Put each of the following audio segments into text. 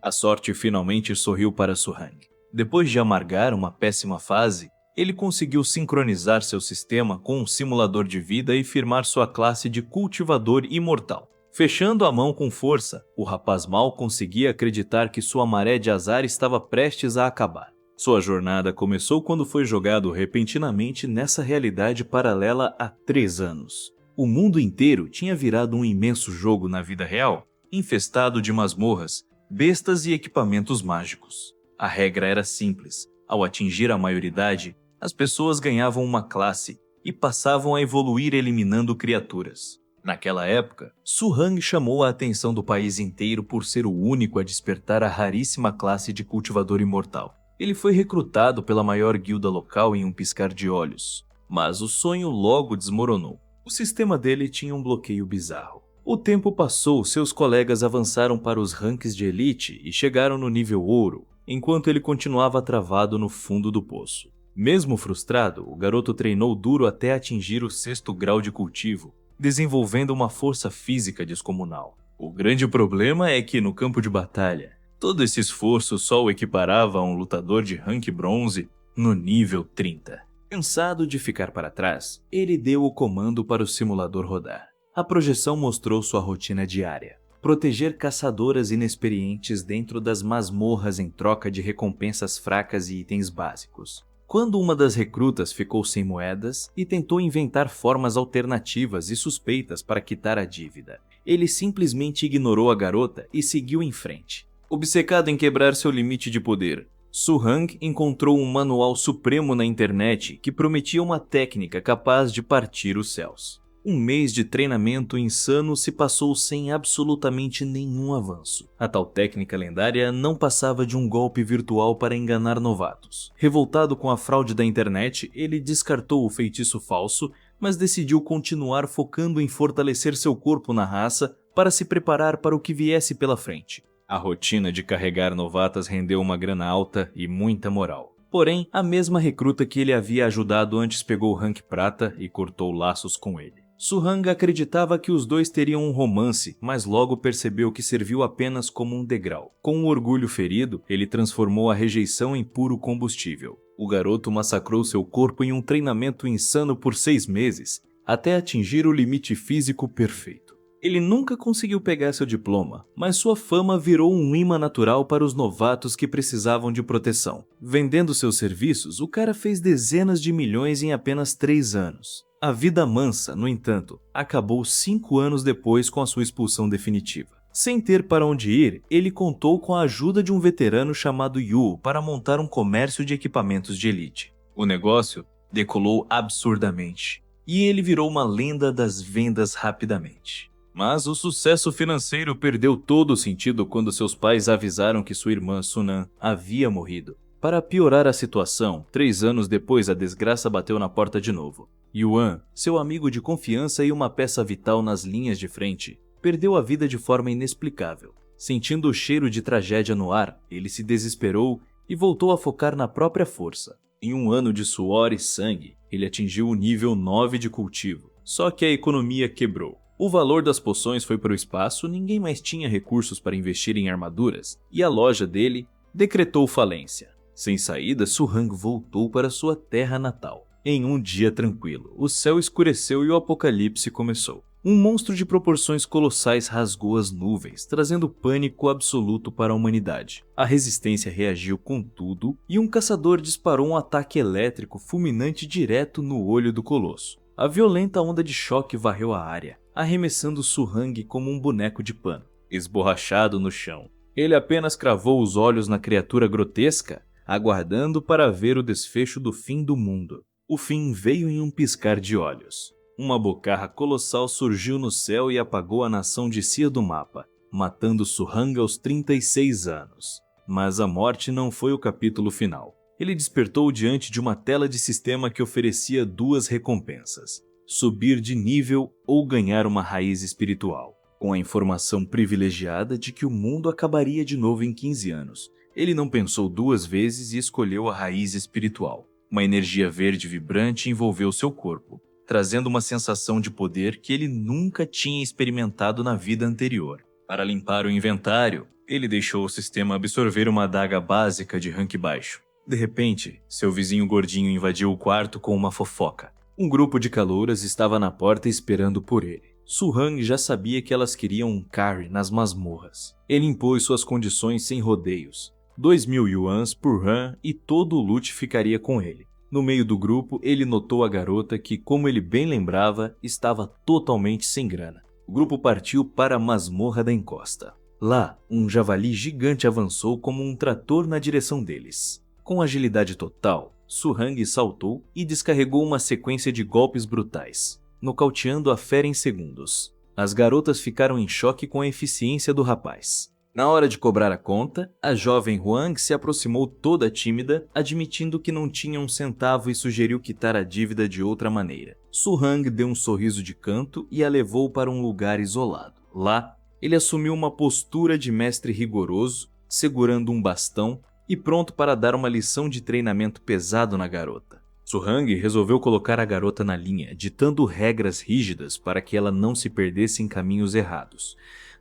A sorte finalmente sorriu para Suhang. Depois de amargar uma péssima fase, ele conseguiu sincronizar seu sistema com um simulador de vida e firmar sua classe de cultivador imortal. Fechando a mão com força, o rapaz mal conseguia acreditar que sua maré de azar estava prestes a acabar. Sua jornada começou quando foi jogado repentinamente nessa realidade paralela há 3 anos. O mundo inteiro tinha virado um imenso jogo na vida real, infestado de masmorras, bestas e equipamentos mágicos. A regra era simples: ao atingir a maioridade, as pessoas ganhavam uma classe e passavam a evoluir eliminando criaturas. Naquela época, Suhang chamou a atenção do país inteiro por ser o único a despertar a raríssima classe de cultivador imortal. Ele foi recrutado pela maior guilda local em um piscar de olhos, mas o sonho logo desmoronou. O sistema dele tinha um bloqueio bizarro. O tempo passou, seus colegas avançaram para os ranks de elite e chegaram no nível ouro, enquanto ele continuava travado no fundo do poço. Mesmo frustrado, o garoto treinou duro até atingir o 6º grau de cultivo, desenvolvendo uma força física descomunal. O grande problema é que no campo de batalha, todo esse esforço só o equiparava a um lutador de rank bronze no nível 30. Cansado de ficar para trás, ele deu o comando para o simulador rodar. A projeção mostrou sua rotina diária: proteger caçadoras inexperientes dentro das masmorras em troca de recompensas fracas e itens básicos. Quando uma das recrutas ficou sem moedas e tentou inventar formas alternativas e suspeitas para quitar a dívida, ele simplesmente ignorou a garota e seguiu em frente. Obcecado em quebrar seu limite de poder, Suhang encontrou um manual supremo na internet que prometia uma técnica capaz de partir os céus. Um mês de treinamento insano se passou sem absolutamente nenhum avanço. A tal técnica lendária não passava de um golpe virtual para enganar novatos. Revoltado com a fraude da internet, ele descartou o feitiço falso, mas decidiu continuar focando em fortalecer seu corpo na raça para se preparar para o que viesse pela frente. A rotina de carregar novatas rendeu uma grana alta e muita moral. Porém, a mesma recruta que ele havia ajudado antes pegou o rank prata e cortou laços com ele. Suhang acreditava que os dois teriam um romance, mas logo percebeu que serviu apenas como um degrau. Com o orgulho ferido, ele transformou a rejeição em puro combustível. O garoto massacrou seu corpo em um treinamento insano por 6 meses, até atingir o limite físico perfeito. Ele nunca conseguiu pegar seu diploma, mas sua fama virou um imã natural para os novatos que precisavam de proteção. Vendendo seus serviços, o cara fez dezenas de milhões em apenas 3 anos. A vida mansa, no entanto, acabou 5 anos depois com a sua expulsão definitiva. Sem ter para onde ir, ele contou com a ajuda de um veterano chamado Yu para montar um comércio de equipamentos de elite. O negócio decolou absurdamente, e ele virou uma lenda das vendas rapidamente. Mas o sucesso financeiro perdeu todo o sentido quando seus pais avisaram que sua irmã Sunan havia morrido. Para piorar a situação, 3 anos depois a desgraça bateu na porta de novo. Yuan, seu amigo de confiança e uma peça vital nas linhas de frente, perdeu a vida de forma inexplicável. Sentindo o cheiro de tragédia no ar, ele se desesperou e voltou a focar na própria força. Em um ano de suor e sangue, ele atingiu o nível 9 de cultivo. Só que a economia quebrou. O valor das poções foi para o espaço, ninguém mais tinha recursos para investir em armaduras, e a loja dele decretou falência. Sem saída, Suhang voltou para sua terra natal. Em um dia tranquilo, o céu escureceu e o apocalipse começou. Um monstro de proporções colossais rasgou as nuvens, trazendo pânico absoluto para a humanidade. A resistência reagiu com tudo e um caçador disparou um ataque elétrico fulminante direto no olho do colosso. A violenta onda de choque varreu a área, arremessando Suhang como um boneco de pano. Esborrachado no chão, ele apenas cravou os olhos na criatura grotesca, aguardando para ver o desfecho do fim do mundo. O fim veio em um piscar de olhos. Uma bocarra colossal surgiu no céu e apagou a nação de Cia do mapa, matando Suhang aos 36 anos. Mas a morte não foi o capítulo final. Ele despertou diante de uma tela de sistema que oferecia 2 recompensas: subir de nível ou ganhar uma raiz espiritual. Com a informação privilegiada de que o mundo acabaria de novo em 15 anos, ele não pensou 2 vezes e escolheu a raiz espiritual. Uma energia verde vibrante envolveu seu corpo, trazendo uma sensação de poder que ele nunca tinha experimentado na vida anterior. Para limpar o inventário, Ele deixou o sistema absorver uma adaga básica de rank baixo. De repente, seu vizinho gordinho invadiu o quarto com uma fofoca. Um grupo de calouras estava na porta esperando por ele. Su-hang já sabia que elas queriam um carry nas masmorras. Ele impôs suas condições sem rodeios. 2.000 yuans por run e todo o loot ficaria com ele. No meio do grupo, ele notou a garota que, como ele bem lembrava, estava totalmente sem grana. O grupo partiu para a masmorra da encosta. Lá, um javali gigante avançou como um trator na direção deles. Com agilidade total, Su-hang saltou e descarregou uma sequência de golpes brutais, nocauteando a fera em segundos. As garotas ficaram em choque com a eficiência do rapaz. Na hora de cobrar a conta, a jovem Huang se aproximou toda tímida, admitindo que não tinha um centavo e sugeriu quitar a dívida de outra maneira. Su-hang deu um sorriso de canto e a levou para um lugar isolado. Lá, ele assumiu uma postura de mestre rigoroso, segurando um bastão e pronto para dar uma lição de treinamento pesado na garota. Su-hang resolveu colocar a garota na linha, ditando regras rígidas para que ela não se perdesse em caminhos errados.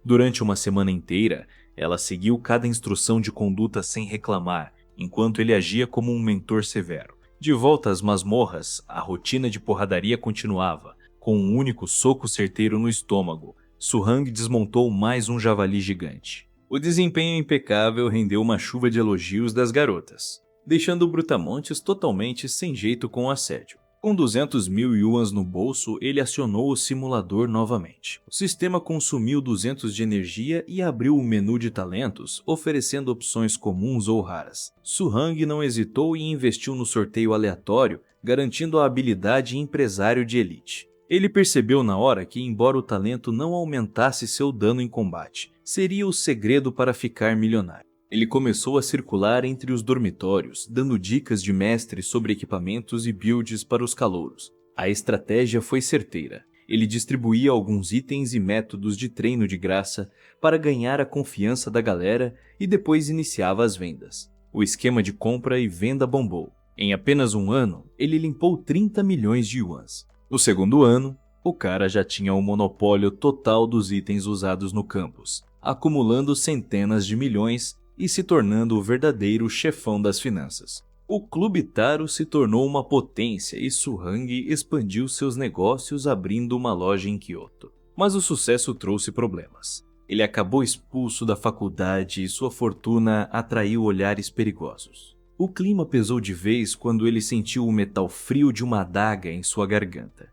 Durante uma semana inteira, ela seguiu cada instrução de conduta sem reclamar, enquanto ele agia como um mentor severo. De volta às masmorras, a rotina de porradaria continuava. Com um único soco certeiro no estômago, Su-hang desmontou mais um javali gigante. O desempenho impecável rendeu uma chuva de elogios das garotas, deixando o Brutamontes totalmente sem jeito com o assédio. Com 200.000 yuans no bolso, ele acionou o simulador novamente. O sistema consumiu 200 de energia e abriu o menu de talentos, oferecendo opções comuns ou raras. Su-hang não hesitou e investiu no sorteio aleatório, garantindo a habilidade empresário de elite. Ele percebeu na hora que, embora o talento não aumentasse seu dano em combate, seria o segredo para ficar milionário. Ele começou a circular entre os dormitórios, dando dicas de mestre sobre equipamentos e builds para os calouros. A estratégia foi certeira. Ele distribuía alguns itens e métodos de treino de graça para ganhar a confiança da galera e depois iniciava as vendas. O esquema de compra e venda bombou. Em apenas um ano, ele limpou 30 milhões de yuans. No segundo ano, o cara já tinha o monopólio total dos itens usados no campus, acumulando centenas de milhões e se tornando o verdadeiro chefão das finanças. O Clube Taro se tornou uma potência e Su-hang expandiu seus negócios abrindo uma loja em Kyoto. Mas o sucesso trouxe problemas. Ele acabou expulso da faculdade e sua fortuna atraiu olhares perigosos. O clima pesou de vez quando ele sentiu o metal frio de uma adaga em sua garganta.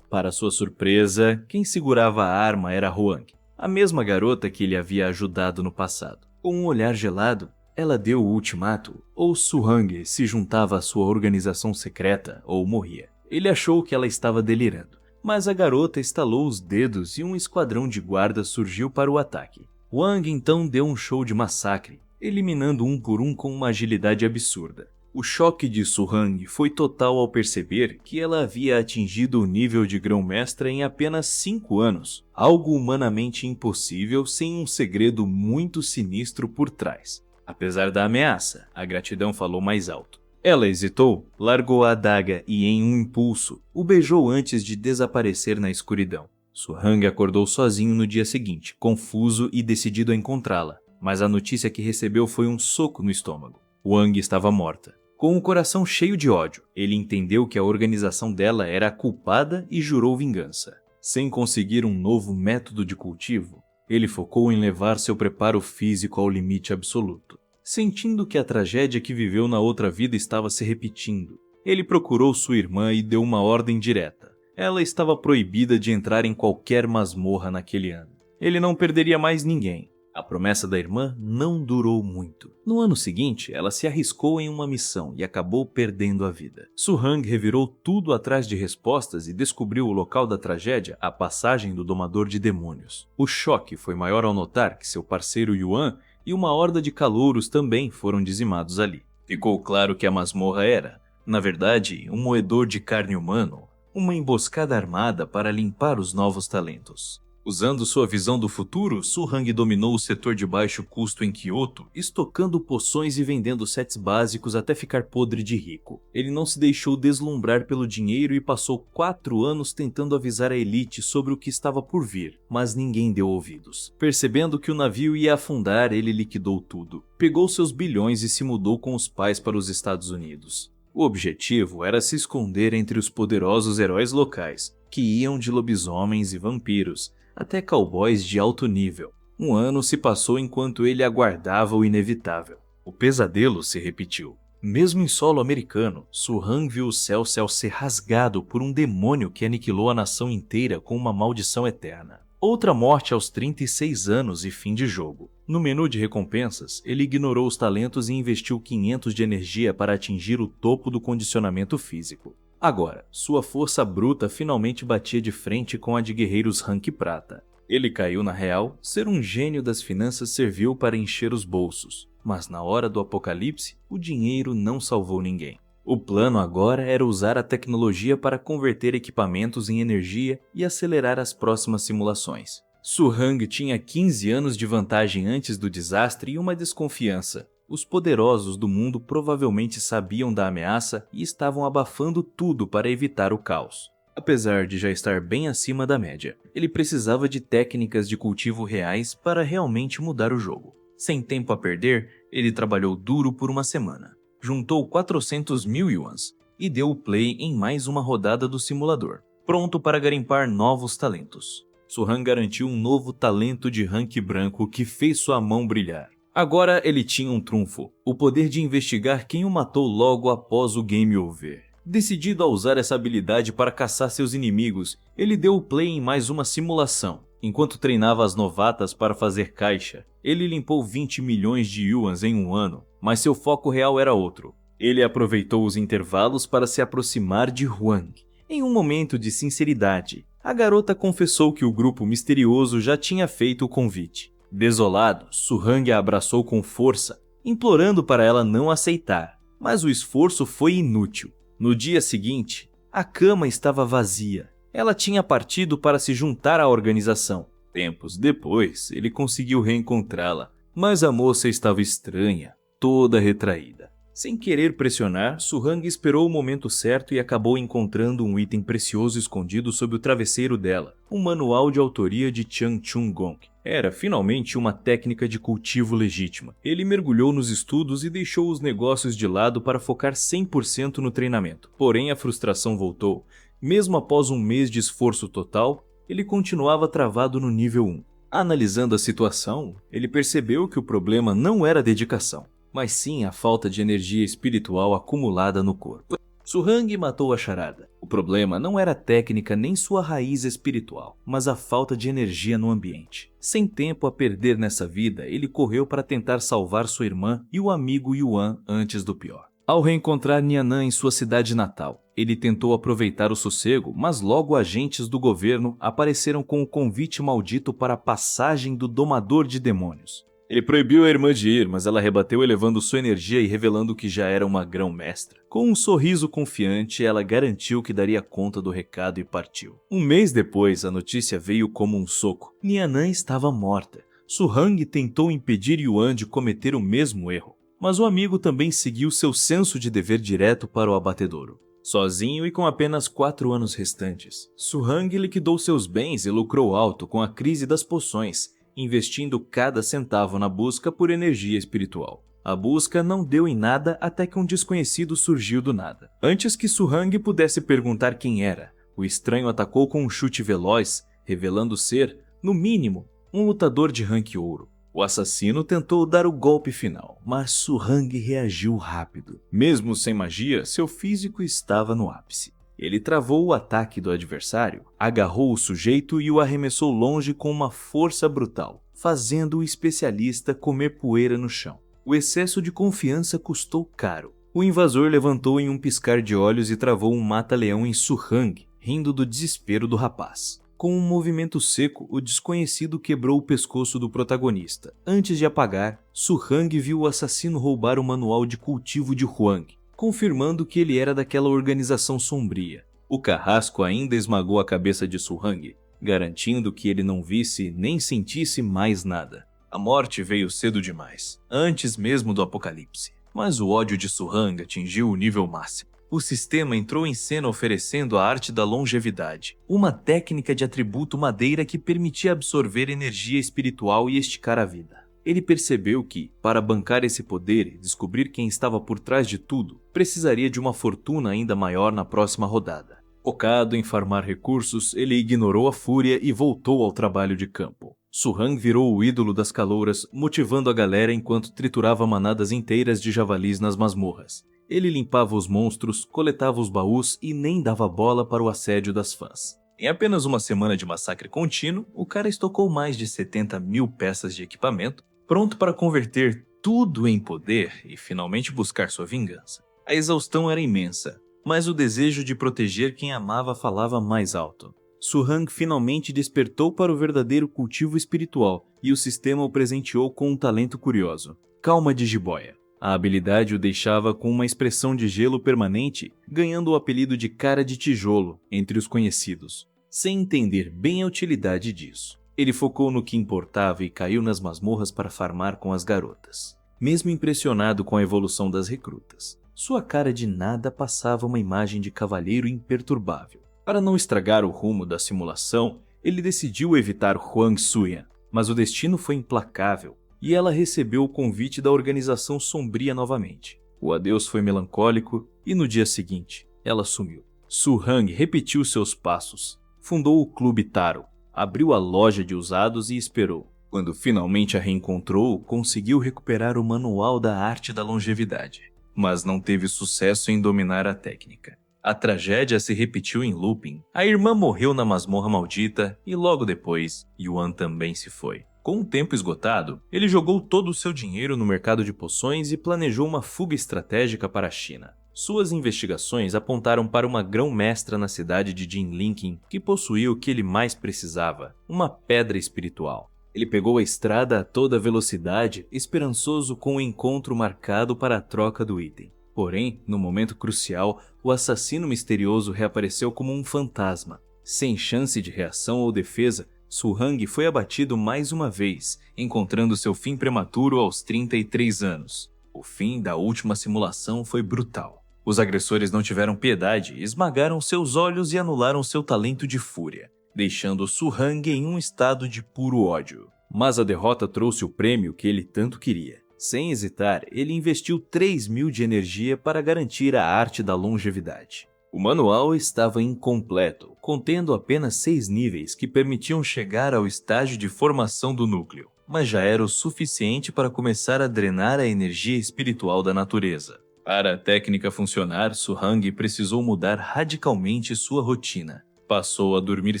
Para sua surpresa, quem segurava a arma era Huang, a mesma garota que ele havia ajudado no passado. Com um olhar gelado, ela deu o ultimato: ou Su-hang se juntava à sua organização secreta ou morria. Ele achou que ela estava delirando, mas a garota estalou os dedos e um esquadrão de guardas surgiu para o ataque. Huang então deu um show de massacre, eliminando um por um com uma agilidade absurda. O choque de Su-hang foi total ao perceber que ela havia atingido o nível de grão-mestra em apenas 5 anos, algo humanamente impossível sem um segredo muito sinistro por trás. Apesar da ameaça, a gratidão falou mais alto. Ela hesitou, largou a adaga e, em um impulso, o beijou antes de desaparecer na escuridão. Su-hang acordou sozinho no dia seguinte, confuso e decidido a encontrá-la, mas a notícia que recebeu foi um soco no estômago. Huang estava morta. Com o coração cheio de ódio, ele entendeu que a organização dela era a culpada e jurou vingança. Sem conseguir um novo método de cultivo, ele focou em levar seu preparo físico ao limite absoluto. Sentindo que a tragédia que viveu na outra vida estava se repetindo, ele procurou sua irmã e deu uma ordem direta. Ela estava proibida de entrar em qualquer masmorra naquele ano. Ele não perderia mais ninguém. A promessa da irmã não durou muito. No ano seguinte, ela se arriscou em uma missão e acabou perdendo a vida. Su-hang revirou tudo atrás de respostas e descobriu o local da tragédia, a passagem do Domador de Demônios. O choque foi maior ao notar que seu parceiro Yuan e uma horda de calouros também foram dizimados ali. Ficou claro que a masmorra era, na verdade, um moedor de carne humano, uma emboscada armada para limpar os novos talentos. Usando sua visão do futuro, Su Hang dominou o setor de baixo custo em Kyoto, estocando poções e vendendo sets básicos até ficar podre de rico. Ele não se deixou deslumbrar pelo dinheiro e passou 4 anos tentando avisar a elite sobre o que estava por vir, mas ninguém deu ouvidos. Percebendo que o navio ia afundar, ele liquidou tudo. Pegou seus bilhões e se mudou com os pais para os Estados Unidos. O objetivo era se esconder entre os poderosos heróis locais, que iam de lobisomens e vampiros, até cowboys de alto nível. Um ano se passou enquanto ele aguardava o inevitável. O pesadelo se repetiu. Mesmo em solo americano, Su Hang viu o céu ser rasgado por um demônio que aniquilou a nação inteira com uma maldição eterna. Outra morte aos 36 anos e fim de jogo. No menu de recompensas, ele ignorou os talentos e investiu 500 de energia para atingir o topo do condicionamento físico. Agora, sua força bruta finalmente batia de frente com a de guerreiros rank prata. Ele caiu na real, ser um gênio das finanças serviu para encher os bolsos, mas na hora do apocalipse, o dinheiro não salvou ninguém. O plano agora era usar a tecnologia para converter equipamentos em energia e acelerar as próximas simulações. Su Hang tinha 15 anos de vantagem antes do desastre e uma desconfiança. Os poderosos do mundo provavelmente sabiam da ameaça e estavam abafando tudo para evitar o caos. Apesar de já estar bem acima da média, ele precisava de técnicas de cultivo reais para realmente mudar o jogo. Sem tempo a perder, ele trabalhou duro por uma semana. Juntou 400 mil yuans e deu o play em mais uma rodada do simulador, pronto para garimpar novos talentos. Su Hang garantiu um novo talento de rank branco que fez sua mão brilhar. Agora ele tinha um trunfo, o poder de investigar quem o matou logo após o game over. Decidido a usar essa habilidade para caçar seus inimigos, ele deu o play em mais uma simulação. Enquanto treinava as novatas para fazer caixa, ele limpou 20 milhões de yuans em um ano, mas seu foco real era outro. Ele aproveitou os intervalos para se aproximar de Huang. Em um momento de sinceridade, a garota confessou que o grupo misterioso já tinha feito o convite. Desolado, Su Hang a abraçou com força, implorando para ela não aceitar, mas o esforço foi inútil. No dia seguinte, a cama estava vazia. Ela tinha partido para se juntar à organização. Tempos depois, ele conseguiu reencontrá-la, mas a moça estava estranha, toda retraída. Sem querer pressionar, Su Hang esperou o momento certo e acabou encontrando um item precioso escondido sob o travesseiro dela, um manual de autoria de Chang Chung-gong. Era finalmente uma técnica de cultivo legítima. Ele mergulhou nos estudos e deixou os negócios de lado para focar 100% no treinamento. Porém, a frustração voltou. Mesmo após um mês de esforço total, ele continuava travado no nível 1. Analisando a situação, ele percebeu que o problema não era a dedicação, mas sim a falta de energia espiritual acumulada no corpo. Su Hang matou a charada. O problema não era a técnica nem sua raiz espiritual, mas a falta de energia no ambiente. Sem tempo a perder nessa vida, ele correu para tentar salvar sua irmã e o amigo Yuan antes do pior. Ao reencontrar Nianan em sua cidade natal, ele tentou aproveitar o sossego, mas logo agentes do governo apareceram com o convite maldito para a passagem do Domador de Demônios. Ele proibiu a irmã de ir, mas ela rebateu elevando sua energia e revelando que já era uma grão-mestra. Com um sorriso confiante, ela garantiu que daria conta do recado e partiu. Um mês depois, a notícia veio como um soco. Nianan estava morta. Su Hang tentou impedir Yuan de cometer o mesmo erro, mas o amigo também seguiu seu senso de dever direto para o abatedouro. Sozinho e com apenas 4 anos restantes, Su Hang liquidou seus bens e lucrou alto com a crise das poções, investindo cada centavo na busca por energia espiritual. A busca não deu em nada até que um desconhecido surgiu do nada. Antes que Su Hang pudesse perguntar quem era, o estranho atacou com um chute veloz, revelando ser, no mínimo, um lutador de rank ouro. O assassino tentou dar o golpe final, mas Su Hang reagiu rápido. Mesmo sem magia, seu físico estava no ápice. Ele travou o ataque do adversário, agarrou o sujeito e o arremessou longe com uma força brutal, fazendo o especialista comer poeira no chão. O excesso de confiança custou caro. O invasor levantou em um piscar de olhos e travou um mata-leão em Su Hang, rindo do desespero do rapaz. Com um movimento seco, o desconhecido quebrou o pescoço do protagonista. Antes de apagar, Su Hang viu o assassino roubar o manual de cultivo de Huang, confirmando que ele era daquela organização sombria. O carrasco ainda esmagou a cabeça de Su Hang, garantindo que ele não visse nem sentisse mais nada. A morte veio cedo demais, antes mesmo do apocalipse. Mas o ódio de Suhang atingiu o nível máximo. O sistema entrou em cena oferecendo a arte da longevidade, uma técnica de atributo madeira que permitia absorver energia espiritual e esticar a vida. Ele percebeu que, para bancar esse poder e descobrir quem estava por trás de tudo, precisaria de uma fortuna ainda maior na próxima rodada. Focado em farmar recursos, ele ignorou a fúria e voltou ao trabalho de campo. Suhang virou o ídolo das calouras, motivando a galera enquanto triturava manadas inteiras de javalis nas masmorras. Ele limpava os monstros, coletava os baús e nem dava bola para o assédio das fãs. Em apenas uma semana de massacre contínuo, o cara estocou mais de 70 mil peças de equipamento, pronto para converter tudo em poder e finalmente buscar sua vingança. A exaustão era imensa, mas o desejo de proteger quem amava falava mais alto. Suhang finalmente despertou para o verdadeiro cultivo espiritual e o sistema o presenteou com um talento curioso: calma de jiboia. A habilidade o deixava com uma expressão de gelo permanente, ganhando o apelido de cara de tijolo entre os conhecidos. Sem entender bem a utilidade disso, ele focou no que importava e caiu nas masmorras para farmar com as garotas. Mesmo impressionado com a evolução das recrutas, sua cara de nada passava uma imagem de cavalheiro imperturbável. Para não estragar o rumo da simulação, ele decidiu evitar Huang Suyan, mas o destino foi implacável e ela recebeu o convite da organização sombria novamente. O adeus foi melancólico e no dia seguinte, ela sumiu. Suhang repetiu seus passos, fundou o Clube Taro, abriu a loja de usados e esperou. Quando finalmente a reencontrou, conseguiu recuperar o manual da arte da longevidade, mas não teve sucesso em dominar a técnica. A tragédia se repetiu em looping. A irmã morreu na masmorra maldita e logo depois, Yuan também se foi. Com o tempo esgotado, ele jogou todo o seu dinheiro no mercado de poções e planejou uma fuga estratégica para a China. Suas investigações apontaram para uma grão-mestra na cidade de Jinlinqin que possuía o que ele mais precisava, uma pedra espiritual. Ele pegou a estrada a toda velocidade, esperançoso com o encontro marcado para a troca do item. Porém, no momento crucial, o assassino misterioso reapareceu como um fantasma. Sem chance de reação ou defesa, Suhang foi abatido mais uma vez, encontrando seu fim prematuro aos 33 anos. O fim da última simulação foi brutal. Os agressores não tiveram piedade, esmagaram seus olhos e anularam seu talento de fúria, deixando Suhang em um estado de puro ódio. Mas a derrota trouxe o prêmio que ele tanto queria. Sem hesitar, ele investiu 3.000 de energia para garantir a arte da longevidade. O manual estava incompleto, contendo apenas 6 níveis que permitiam chegar ao estágio de formação do núcleo, mas já era o suficiente para começar a drenar a energia espiritual da natureza. Para a técnica funcionar, Suhang precisou mudar radicalmente sua rotina. Passou a dormir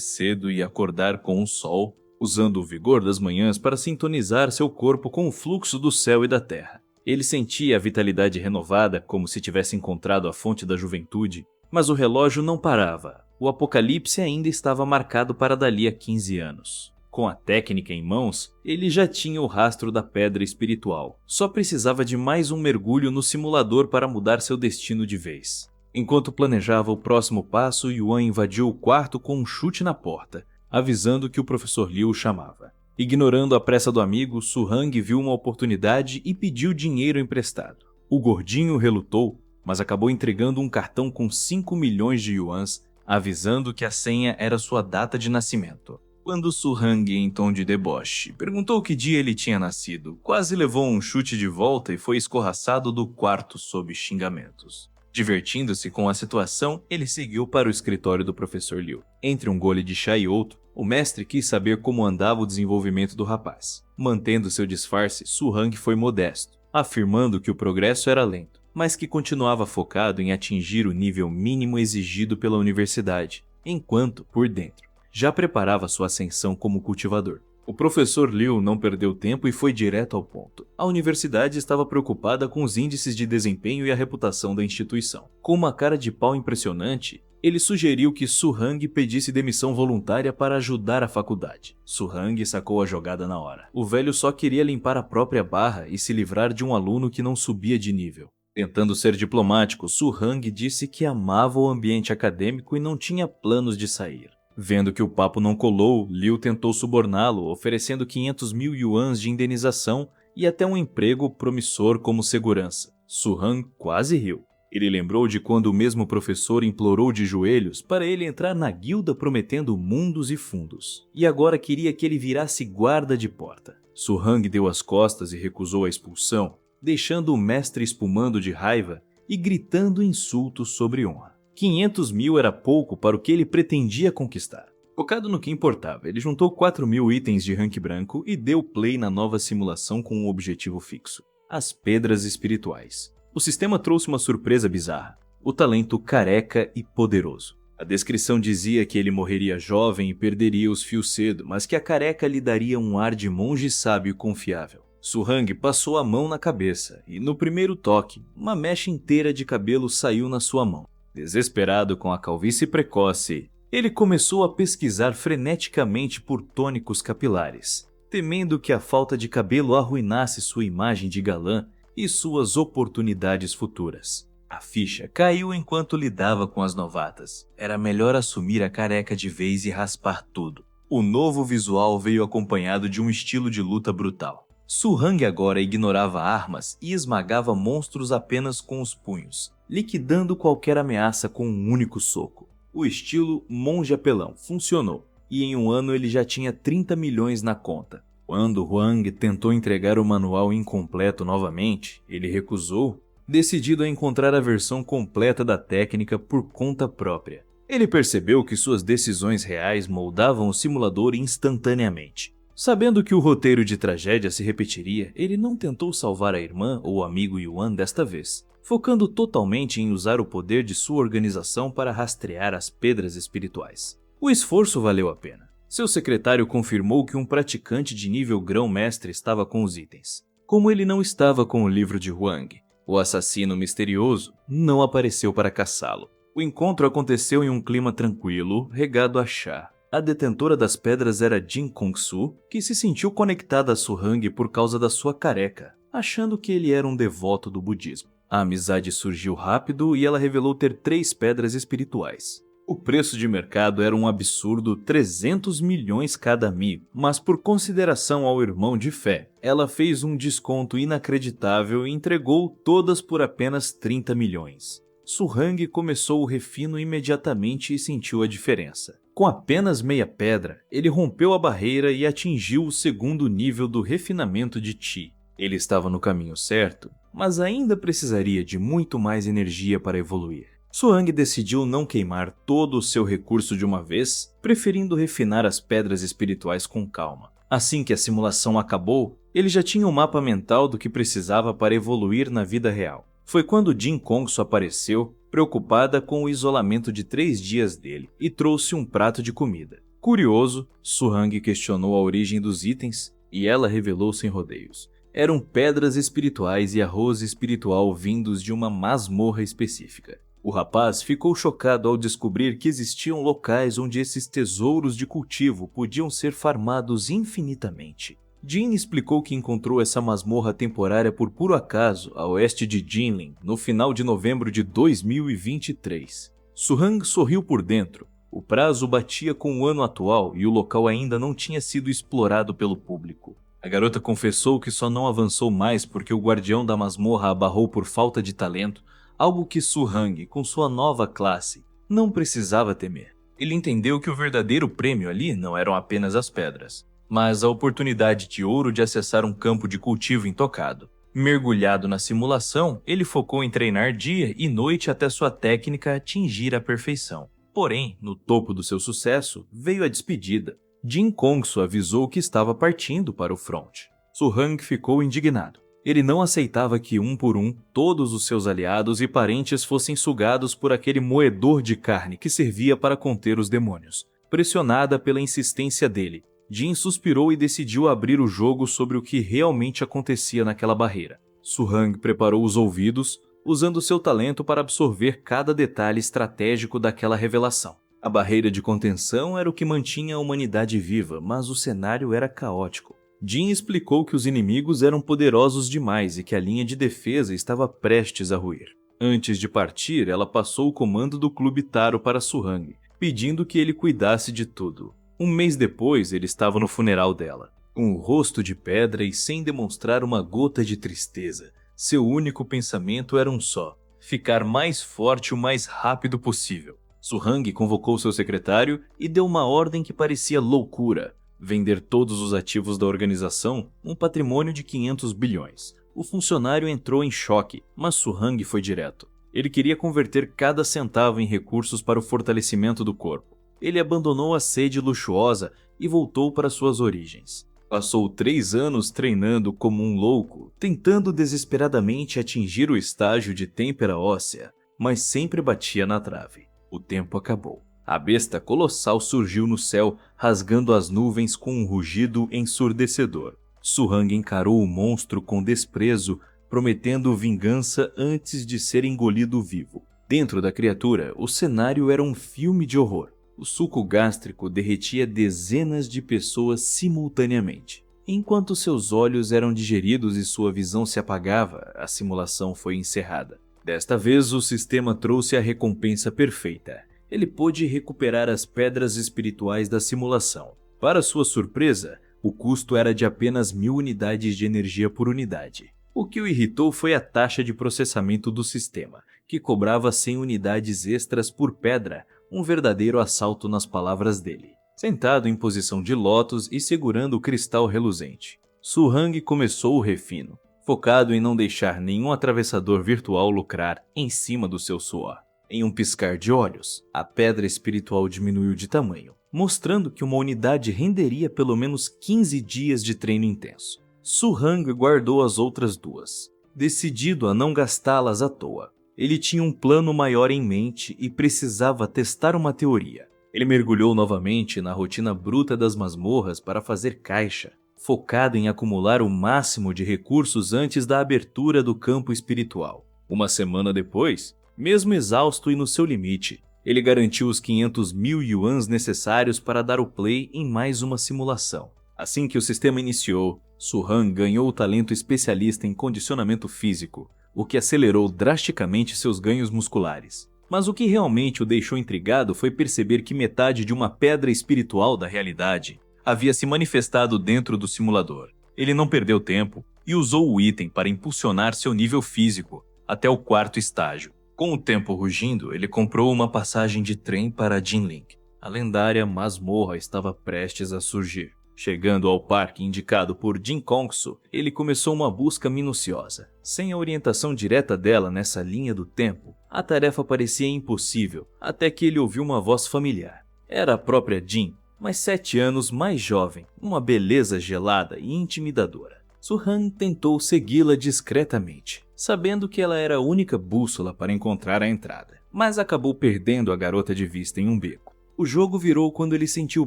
cedo e acordar com o sol, usando o vigor das manhãs para sintonizar seu corpo com o fluxo do céu e da terra. Ele sentia a vitalidade renovada como se tivesse encontrado a fonte da juventude, mas o relógio não parava. O apocalipse ainda estava marcado para dali a 15 anos. Com a técnica em mãos, ele já tinha o rastro da pedra espiritual. Só precisava de mais um mergulho no simulador para mudar seu destino de vez. Enquanto planejava o próximo passo, Yuan invadiu o quarto com um chute na porta, avisando que o professor Liu o chamava. Ignorando a pressa do amigo, Suhang viu uma oportunidade e pediu dinheiro emprestado. O gordinho relutou, mas acabou entregando um cartão com 5 milhões de yuans, avisando que a senha era sua data de nascimento. Quando Suhang, em tom de deboche, perguntou que dia ele tinha nascido, quase levou um chute de volta e foi escorraçado do quarto sob xingamentos. Divertindo-se com a situação, ele seguiu para o escritório do professor Liu. Entre um gole de chá e outro, o mestre quis saber como andava o desenvolvimento do rapaz. Mantendo seu disfarce, Suhang foi modesto, afirmando que o progresso era lento, mas que continuava focado em atingir o nível mínimo exigido pela universidade, enquanto, por dentro, já preparava sua ascensão como cultivador. O professor Liu não perdeu tempo e foi direto ao ponto. A universidade estava preocupada com os índices de desempenho e a reputação da instituição. Com uma cara de pau impressionante, ele sugeriu que Suhang pedisse demissão voluntária para ajudar a faculdade. Suhang sacou a jogada na hora. O velho só queria limpar a própria barra e se livrar de um aluno que não subia de nível. Tentando ser diplomático, Suhang disse que amava o ambiente acadêmico e não tinha planos de sair. Vendo que o papo não colou, Liu tentou suborná-lo, oferecendo 500 mil yuans de indenização e até um emprego promissor como segurança. Su Hang quase riu. Ele lembrou de quando o mesmo professor implorou de joelhos para ele entrar na guilda prometendo mundos e fundos. E agora queria que ele virasse guarda de porta. Su Hang deu as costas e recusou a expulsão, deixando o mestre espumando de raiva e gritando insultos sobre honra. 500 mil era pouco para o que ele pretendia conquistar. Focado no que importava, ele juntou 4 mil itens de rank branco e deu play na nova simulação com um objetivo fixo: as pedras espirituais. O sistema trouxe uma surpresa bizarra: o talento careca e poderoso. A descrição dizia que ele morreria jovem e perderia os fios cedo, mas que a careca lhe daria um ar de monge sábio e confiável. Su Hang passou a mão na cabeça e, no primeiro toque, uma mecha inteira de cabelo saiu na sua mão. Desesperado com a calvície precoce, ele começou a pesquisar freneticamente por tônicos capilares, temendo que a falta de cabelo arruinasse sua imagem de galã e suas oportunidades futuras. A ficha caiu enquanto lidava com as novatas. Era melhor assumir a careca de vez e raspar tudo. O novo visual veio acompanhado de um estilo de luta brutal. Su Hang agora ignorava armas e esmagava monstros apenas com os punhos, liquidando qualquer ameaça com um único soco. O estilo monge apelão funcionou, e em um ano ele já tinha 30 milhões na conta. Quando Huang tentou entregar o manual incompleto novamente, ele recusou, decidido a encontrar a versão completa da técnica por conta própria. Ele percebeu que suas decisões reais moldavam o simulador instantaneamente. Sabendo que o roteiro de tragédia se repetiria, ele não tentou salvar a irmã ou o amigo Yuan desta vez, focando totalmente em usar o poder de sua organização para rastrear as pedras espirituais. O esforço valeu a pena. Seu secretário confirmou que um praticante de nível grão-mestre estava com os itens. Como ele não estava com o livro de Huang, o assassino misterioso não apareceu para caçá-lo. O encontro aconteceu em um clima tranquilo, regado a chá. A detentora das pedras era Jin Kong-su, que se sentiu conectada a Su Hang por causa da sua careca, achando que ele era um devoto do budismo. A amizade surgiu rápido e ela revelou ter 3 pedras espirituais. O preço de mercado era um absurdo 300 milhões cada amigo, mas por consideração ao irmão de fé, ela fez um desconto inacreditável e entregou todas por apenas 30 milhões. Su Hang começou o refino imediatamente e sentiu a diferença. Com apenas meia pedra, ele rompeu a barreira e atingiu o segundo nível do refinamento de Qi. Ele estava no caminho certo, mas ainda precisaria de muito mais energia para evoluir. Su Hang decidiu não queimar todo o seu recurso de uma vez, preferindo refinar as pedras espirituais com calma. Assim que a simulação acabou, ele já tinha um mapa mental do que precisava para evoluir na vida real. Foi quando Jin Kongsu apareceu, preocupada com o isolamento de 3 dias dele, e trouxe um prato de comida. Curioso, Su Hang questionou a origem dos itens, e ela revelou sem rodeios. Eram pedras espirituais e arroz espiritual vindos de uma masmorra específica. O rapaz ficou chocado ao descobrir que existiam locais onde esses tesouros de cultivo podiam ser farmados infinitamente. Jin explicou que encontrou essa masmorra temporária por puro acaso a oeste de Jinling, no final de novembro de 2023. Su Hang sorriu por dentro. O prazo batia com o ano atual e o local ainda não tinha sido explorado pelo público. A garota confessou que só não avançou mais porque o guardião da masmorra a barrou por falta de talento, algo que Su Hang, com sua nova classe, não precisava temer. Ele entendeu que o verdadeiro prêmio ali não eram apenas as pedras, mas a oportunidade de ouro de acessar um campo de cultivo intocado. Mergulhado na simulação, ele focou em treinar dia e noite até sua técnica atingir a perfeição. Porém, no topo do seu sucesso, veio a despedida. Jin Kongsu avisou que estava partindo para o front. Su Hang ficou indignado. Ele não aceitava que, um por um, todos os seus aliados e parentes fossem sugados por aquele moedor de carne que servia para conter os demônios. Pressionada pela insistência dele, Jin suspirou e decidiu abrir o jogo sobre o que realmente acontecia naquela barreira. Su Hang preparou os ouvidos, usando seu talento para absorver cada detalhe estratégico daquela revelação. A barreira de contenção era o que mantinha a humanidade viva, mas o cenário era caótico. Jin explicou que os inimigos eram poderosos demais e que a linha de defesa estava prestes a ruir. Antes de partir, ela passou o comando do Clube Taro para Su Hang, pedindo que ele cuidasse de tudo. Um mês depois, ele estava no funeral dela, com o rosto de pedra e sem demonstrar uma gota de tristeza. Seu único pensamento era um só: ficar mais forte o mais rápido possível. Suhang convocou seu secretário e deu uma ordem que parecia loucura: vender todos os ativos da organização, um patrimônio de 500 bilhões. O funcionário entrou em choque, mas Suhang foi direto. Ele queria converter cada centavo em recursos para o fortalecimento do corpo. Ele abandonou a sede luxuosa e voltou para suas origens. Passou 3 anos treinando como um louco, tentando desesperadamente atingir o estágio de têmpera óssea, mas sempre batia na trave. O tempo acabou. A besta colossal surgiu no céu, rasgando as nuvens com um rugido ensurdecedor. Suhang encarou o monstro com desprezo, prometendo vingança antes de ser engolido vivo. Dentro da criatura, o cenário era um filme de horror. O suco gástrico derretia dezenas de pessoas simultaneamente. Enquanto seus olhos eram digeridos e sua visão se apagava, a simulação foi encerrada. Desta vez, o sistema trouxe a recompensa perfeita. Ele pôde recuperar as pedras espirituais da simulação. Para sua surpresa, o custo era de apenas 1000 unidades de energia por unidade. O que o irritou foi a taxa de processamento do sistema, que cobrava 100 unidades extras por pedra, um verdadeiro assalto nas palavras dele. Sentado em posição de lótus e segurando o cristal reluzente, Suhang começou o refino, focado em não deixar nenhum atravessador virtual lucrar em cima do seu suor. Em um piscar de olhos, a pedra espiritual diminuiu de tamanho, mostrando que uma unidade renderia pelo menos 15 dias de treino intenso. Suhang guardou as outras 2, decidido a não gastá-las à toa. Ele tinha um plano maior em mente e precisava testar uma teoria. Ele mergulhou novamente na rotina bruta das masmorras para fazer caixa, focado em acumular o máximo de recursos antes da abertura do campo espiritual. Uma semana depois, mesmo exausto e no seu limite, ele garantiu os 500 mil yuans necessários para dar o play em mais uma simulação. Assim que o sistema iniciou, Suhang ganhou o talento especialista em condicionamento físico, o que acelerou drasticamente seus ganhos musculares. Mas o que realmente o deixou intrigado foi perceber que metade de uma pedra espiritual da realidade havia se manifestado dentro do simulador. Ele não perdeu tempo e usou o item para impulsionar seu nível físico até o 4º estágio. Com o tempo rugindo, ele comprou uma passagem de trem para Jinling. A lendária masmorra estava prestes a surgir. Chegando ao parque indicado por Jin Kongsu, ele começou uma busca minuciosa. Sem a orientação direta dela nessa linha do tempo, a tarefa parecia impossível, até que ele ouviu uma voz familiar. Era a própria Jin, mas 7 anos mais jovem, uma beleza gelada e intimidadora. Suhang tentou segui-la discretamente, sabendo que ela era a única bússola para encontrar a entrada, mas acabou perdendo a garota de vista em um beco. O jogo virou quando ele sentiu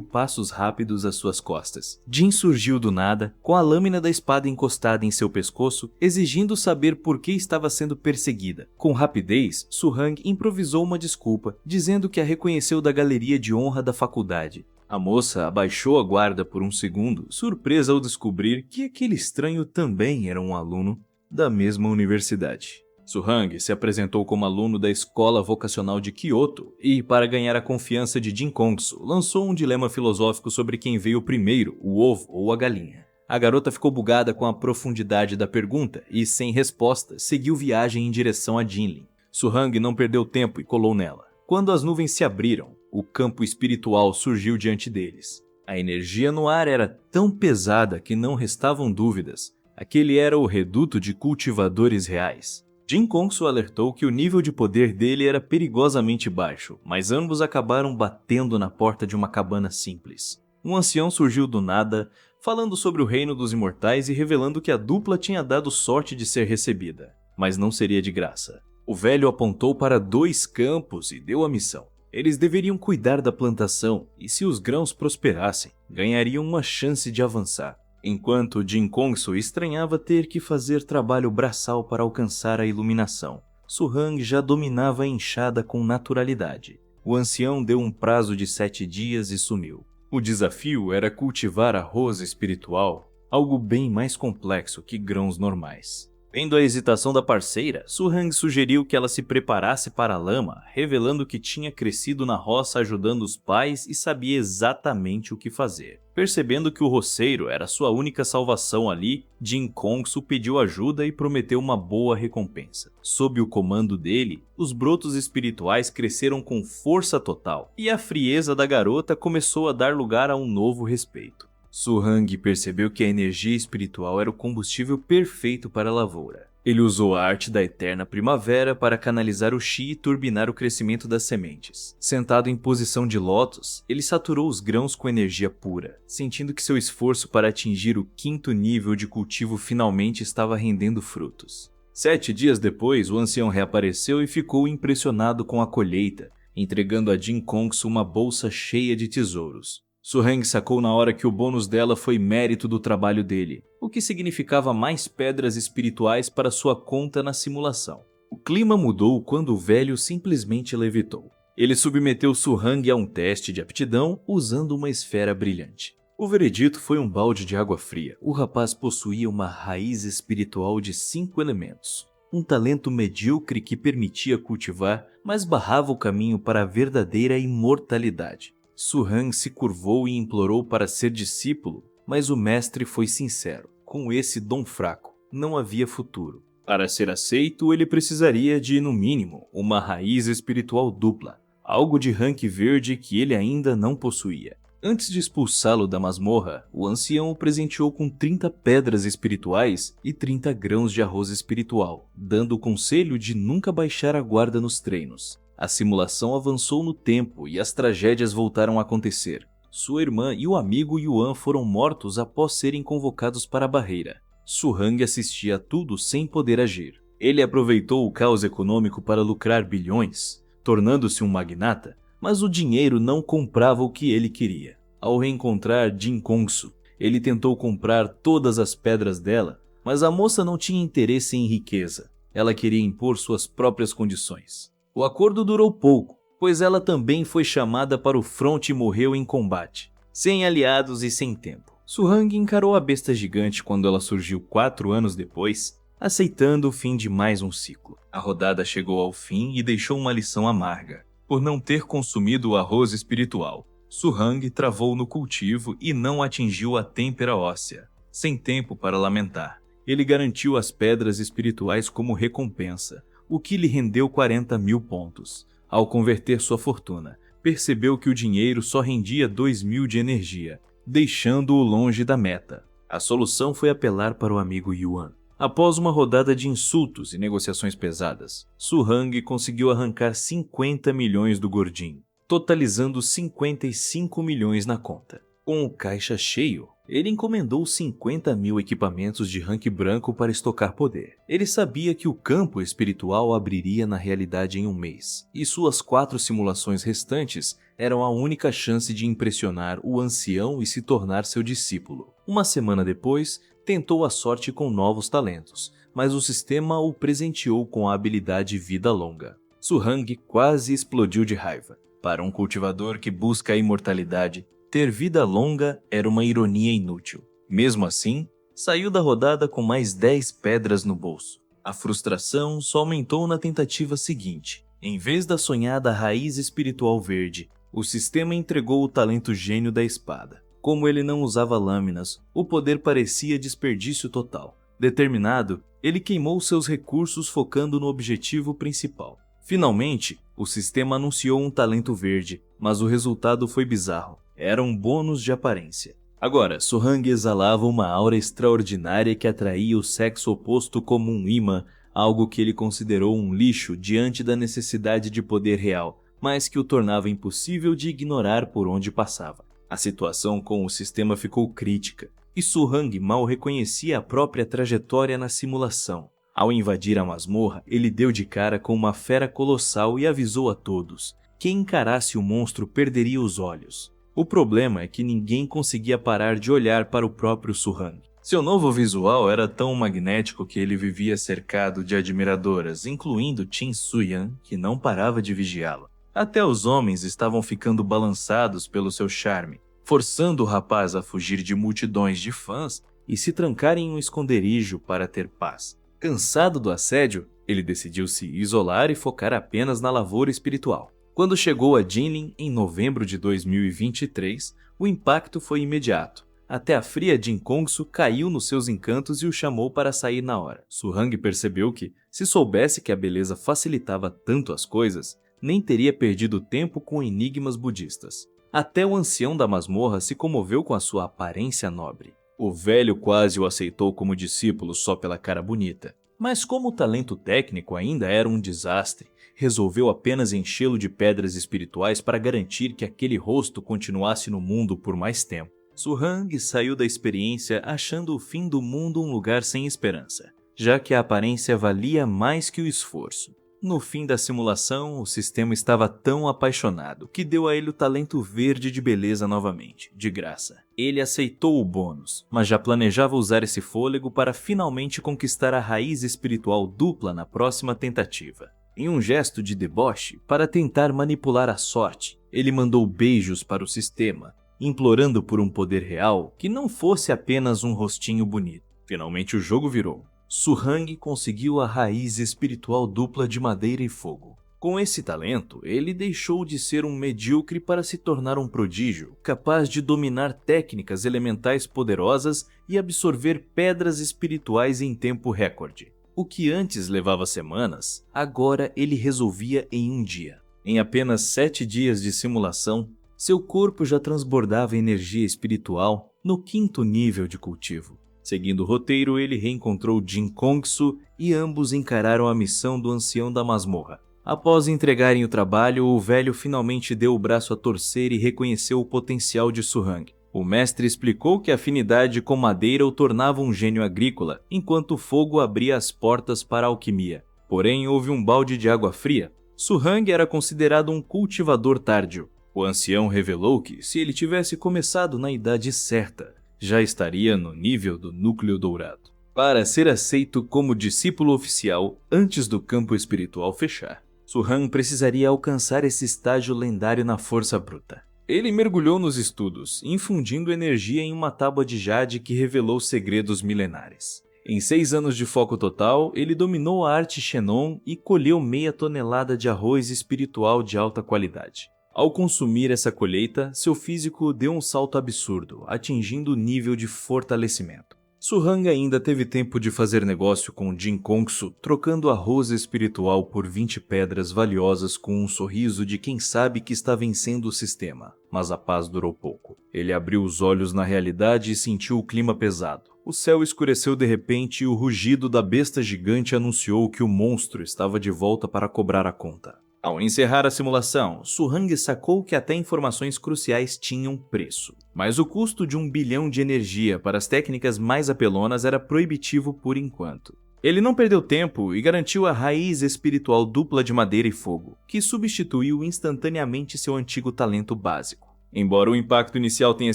passos rápidos às suas costas. Jin surgiu do nada, com a lâmina da espada encostada em seu pescoço, exigindo saber por que estava sendo perseguida. Com rapidez, Suhang improvisou uma desculpa, dizendo que a reconheceu da galeria de honra da faculdade. A moça abaixou a guarda por um segundo, surpresa ao descobrir que aquele estranho também era um aluno da mesma universidade. Suhang se apresentou como aluno da Escola Vocacional de Kyoto e, para ganhar a confiança de Jin Kongsu, lançou um dilema filosófico sobre quem veio primeiro, o ovo ou a galinha. A garota ficou bugada com a profundidade da pergunta e, sem resposta, seguiu viagem em direção a Jinling. Suhang não perdeu tempo e colou nela. Quando as nuvens se abriram, o campo espiritual surgiu diante deles. A energia no ar era tão pesada que não restavam dúvidas. Aquele era o reduto de cultivadores reais. Jin Kongsu alertou que o nível de poder dele era perigosamente baixo, mas ambos acabaram batendo na porta de uma cabana simples. Um ancião surgiu do nada, falando sobre o reino dos imortais e revelando que a dupla tinha dado sorte de ser recebida, mas não seria de graça. O velho apontou para 2 campos e deu a missão. Eles deveriam cuidar da plantação e, se os grãos prosperassem, ganhariam uma chance de avançar. Enquanto Jin Kongsu estranhava ter que fazer trabalho braçal para alcançar a iluminação, Suhang já dominava a enxada com naturalidade. O ancião deu um prazo de 7 dias e sumiu. O desafio era cultivar arroz espiritual, algo bem mais complexo que grãos normais. Vendo a hesitação da parceira, Su Hang sugeriu que ela se preparasse para a lama, revelando que tinha crescido na roça ajudando os pais e sabia exatamente o que fazer. Percebendo que o roceiro era sua única salvação ali, Jin Kongsu pediu ajuda e prometeu uma boa recompensa. Sob o comando dele, os brotos espirituais cresceram com força total, e a frieza da garota começou a dar lugar a um novo respeito. Su Hang percebeu que a energia espiritual era o combustível perfeito para a lavoura. Ele usou a arte da eterna primavera para canalizar o chi e turbinar o crescimento das sementes. Sentado em posição de lótus, ele saturou os grãos com energia pura, sentindo que seu esforço para atingir o 5º nível de cultivo finalmente estava rendendo frutos. 7 dias depois, o ancião reapareceu e ficou impressionado com a colheita, entregando a Jin Kongsu uma bolsa cheia de tesouros. Su Hang sacou na hora que o bônus dela foi mérito do trabalho dele, o que significava mais pedras espirituais para sua conta na simulação. O clima mudou quando o velho simplesmente levitou. Ele submeteu Su Hang a um teste de aptidão usando uma esfera brilhante. O veredito foi um balde de água fria. O rapaz possuía uma raiz espiritual de 5 elementos. Um talento medíocre que permitia cultivar, mas barrava o caminho para a verdadeira imortalidade. Su Hang se curvou e implorou para ser discípulo, mas o mestre foi sincero. Com esse dom fraco, não havia futuro. Para ser aceito, ele precisaria de, no mínimo, uma raiz espiritual dupla, algo de rank verde que ele ainda não possuía. Antes de expulsá-lo da masmorra, o ancião o presenteou com 30 pedras espirituais e 30 grãos de arroz espiritual, dando o conselho de nunca baixar a guarda nos treinos. A simulação avançou no tempo e as tragédias voltaram a acontecer. Sua irmã e o amigo Yuan foram mortos após serem convocados para a barreira. Su Hang assistia a tudo sem poder agir. Ele aproveitou o caos econômico para lucrar bilhões, tornando-se um magnata, mas o dinheiro não comprava o que ele queria. Ao reencontrar Jin Kongsu, ele tentou comprar todas as pedras dela, mas a moça não tinha interesse em riqueza. Ela queria impor suas próprias condições. O acordo durou pouco, pois ela também foi chamada para o fronte e morreu em combate, sem aliados e sem tempo. Su Hang encarou a besta gigante quando ela surgiu 4 anos depois, aceitando o fim de mais um ciclo. A rodada chegou ao fim e deixou uma lição amarga. Por não ter consumido o arroz espiritual, Su Hang travou no cultivo e não atingiu a têmpera óssea. Sem tempo para lamentar, ele garantiu as pedras espirituais como recompensa, o que lhe rendeu 40.000 pontos. Ao converter sua fortuna, percebeu que o dinheiro só rendia 2.000 de energia, deixando-o longe da meta. A solução foi apelar para o amigo Yuan. Após uma rodada de insultos e negociações pesadas, Su Hang conseguiu arrancar 50 milhões do gordinho, totalizando 55 milhões na conta. Com o caixa cheio, ele encomendou 50.000 equipamentos de rank branco para estocar poder. Ele sabia que o campo espiritual abriria na realidade em um mês, e suas 4 simulações restantes eram a única chance de impressionar o ancião e se tornar seu discípulo. Uma semana depois, tentou a sorte com novos talentos, mas o sistema o presenteou com a habilidade Vida Longa. Su Hang quase explodiu de raiva. Para um cultivador que busca a imortalidade, ter vida longa era uma ironia inútil. Mesmo assim, saiu da rodada com mais 10 pedras no bolso. A frustração só aumentou na tentativa seguinte. Em vez da sonhada raiz espiritual verde, o sistema entregou o talento gênio da espada. Como ele não usava lâminas, o poder parecia desperdício total. Determinado, ele queimou seus recursos focando no objetivo principal. Finalmente, o sistema anunciou um talento verde, mas o resultado foi bizarro. Era um bônus de aparência. Agora, Su Hang exalava uma aura extraordinária que atraía o sexo oposto como um imã, algo que ele considerou um lixo diante da necessidade de poder real, mas que o tornava impossível de ignorar por onde passava. A situação com o sistema ficou crítica, e Su Hang mal reconhecia a própria trajetória na simulação. Ao invadir a masmorra, ele deu de cara com uma fera colossal e avisou a todos: quem encarasse o monstro perderia os olhos. O problema é que ninguém conseguia parar de olhar para o próprio Su Hang. Seu novo visual era tão magnético que ele vivia cercado de admiradoras, incluindo Qin Suyan, que não parava de vigiá-lo. Até os homens estavam ficando balançados pelo seu charme, forçando o rapaz a fugir de multidões de fãs e se trancar em um esconderijo para ter paz. Cansado do assédio, ele decidiu se isolar e focar apenas na lavoura espiritual. Quando chegou a Jinling em novembro de 2023, o impacto foi imediato. Até a fria Jin Kongsu caiu nos seus encantos e o chamou para sair na hora. Su Hang percebeu que, se soubesse que a beleza facilitava tanto as coisas, nem teria perdido tempo com enigmas budistas. Até o ancião da masmorra se comoveu com a sua aparência nobre. O velho quase o aceitou como discípulo só pela cara bonita. Mas como o talento técnico ainda era um desastre, resolveu apenas enchê-lo de pedras espirituais para garantir que aquele rosto continuasse no mundo por mais tempo. Su Hang saiu da experiência achando o fim do mundo um lugar sem esperança, já que a aparência valia mais que o esforço. No fim da simulação, o sistema estava tão apaixonado que deu a ele o talento verde de beleza novamente, de graça. Ele aceitou o bônus, mas já planejava usar esse fôlego para finalmente conquistar a raiz espiritual dupla na próxima tentativa. Em um gesto de deboche, para tentar manipular a sorte, ele mandou beijos para o sistema, implorando por um poder real que não fosse apenas um rostinho bonito. Finalmente o jogo virou. Su Hang conseguiu a raiz espiritual dupla de madeira e fogo. Com esse talento, ele deixou de ser um medíocre para se tornar um prodígio, capaz de dominar técnicas elementais poderosas e absorver pedras espirituais em tempo recorde. O que antes levava semanas, agora ele resolvia em um dia. Em apenas 7 dias de simulação, seu corpo já transbordava energia espiritual no 5º nível de cultivo. Seguindo o roteiro, ele reencontrou Jin Kongsu e ambos encararam a missão do ancião da masmorra. Após entregarem o trabalho, o velho finalmente deu o braço a torcer e reconheceu o potencial de Su Hang. O mestre explicou que a afinidade com madeira o tornava um gênio agrícola, enquanto o fogo abria as portas para a alquimia. Porém, houve um balde de água fria. Su Hang era considerado um cultivador tardio. O ancião revelou que, se ele tivesse começado na idade certa, já estaria no nível do núcleo dourado. Para ser aceito como discípulo oficial antes do campo espiritual fechar, Su Hang precisaria alcançar esse estágio lendário na força bruta. Ele mergulhou nos estudos, infundindo energia em uma tábua de jade que revelou segredos milenares. Em 6 anos de foco total, ele dominou a arte Shenon e colheu meia tonelada de arroz espiritual de alta qualidade. Ao consumir essa colheita, seu físico deu um salto absurdo, atingindo o nível de fortalecimento. Su Hang ainda teve tempo de fazer negócio com Jin Kongsu, trocando arroz espiritual por 20 pedras valiosas com um sorriso de quem sabe que está vencendo o sistema. Mas a paz durou pouco. Ele abriu os olhos na realidade e sentiu o clima pesado. O céu escureceu de repente e o rugido da besta gigante anunciou que o monstro estava de volta para cobrar a conta. Ao encerrar a simulação, Su Hang sacou que até informações cruciais tinham preço. Mas o custo de 1 bilhão de energia para as técnicas mais apelonas era proibitivo por enquanto. Ele não perdeu tempo e garantiu a raiz espiritual dupla de madeira e fogo, que substituiu instantaneamente seu antigo talento básico. Embora o impacto inicial tenha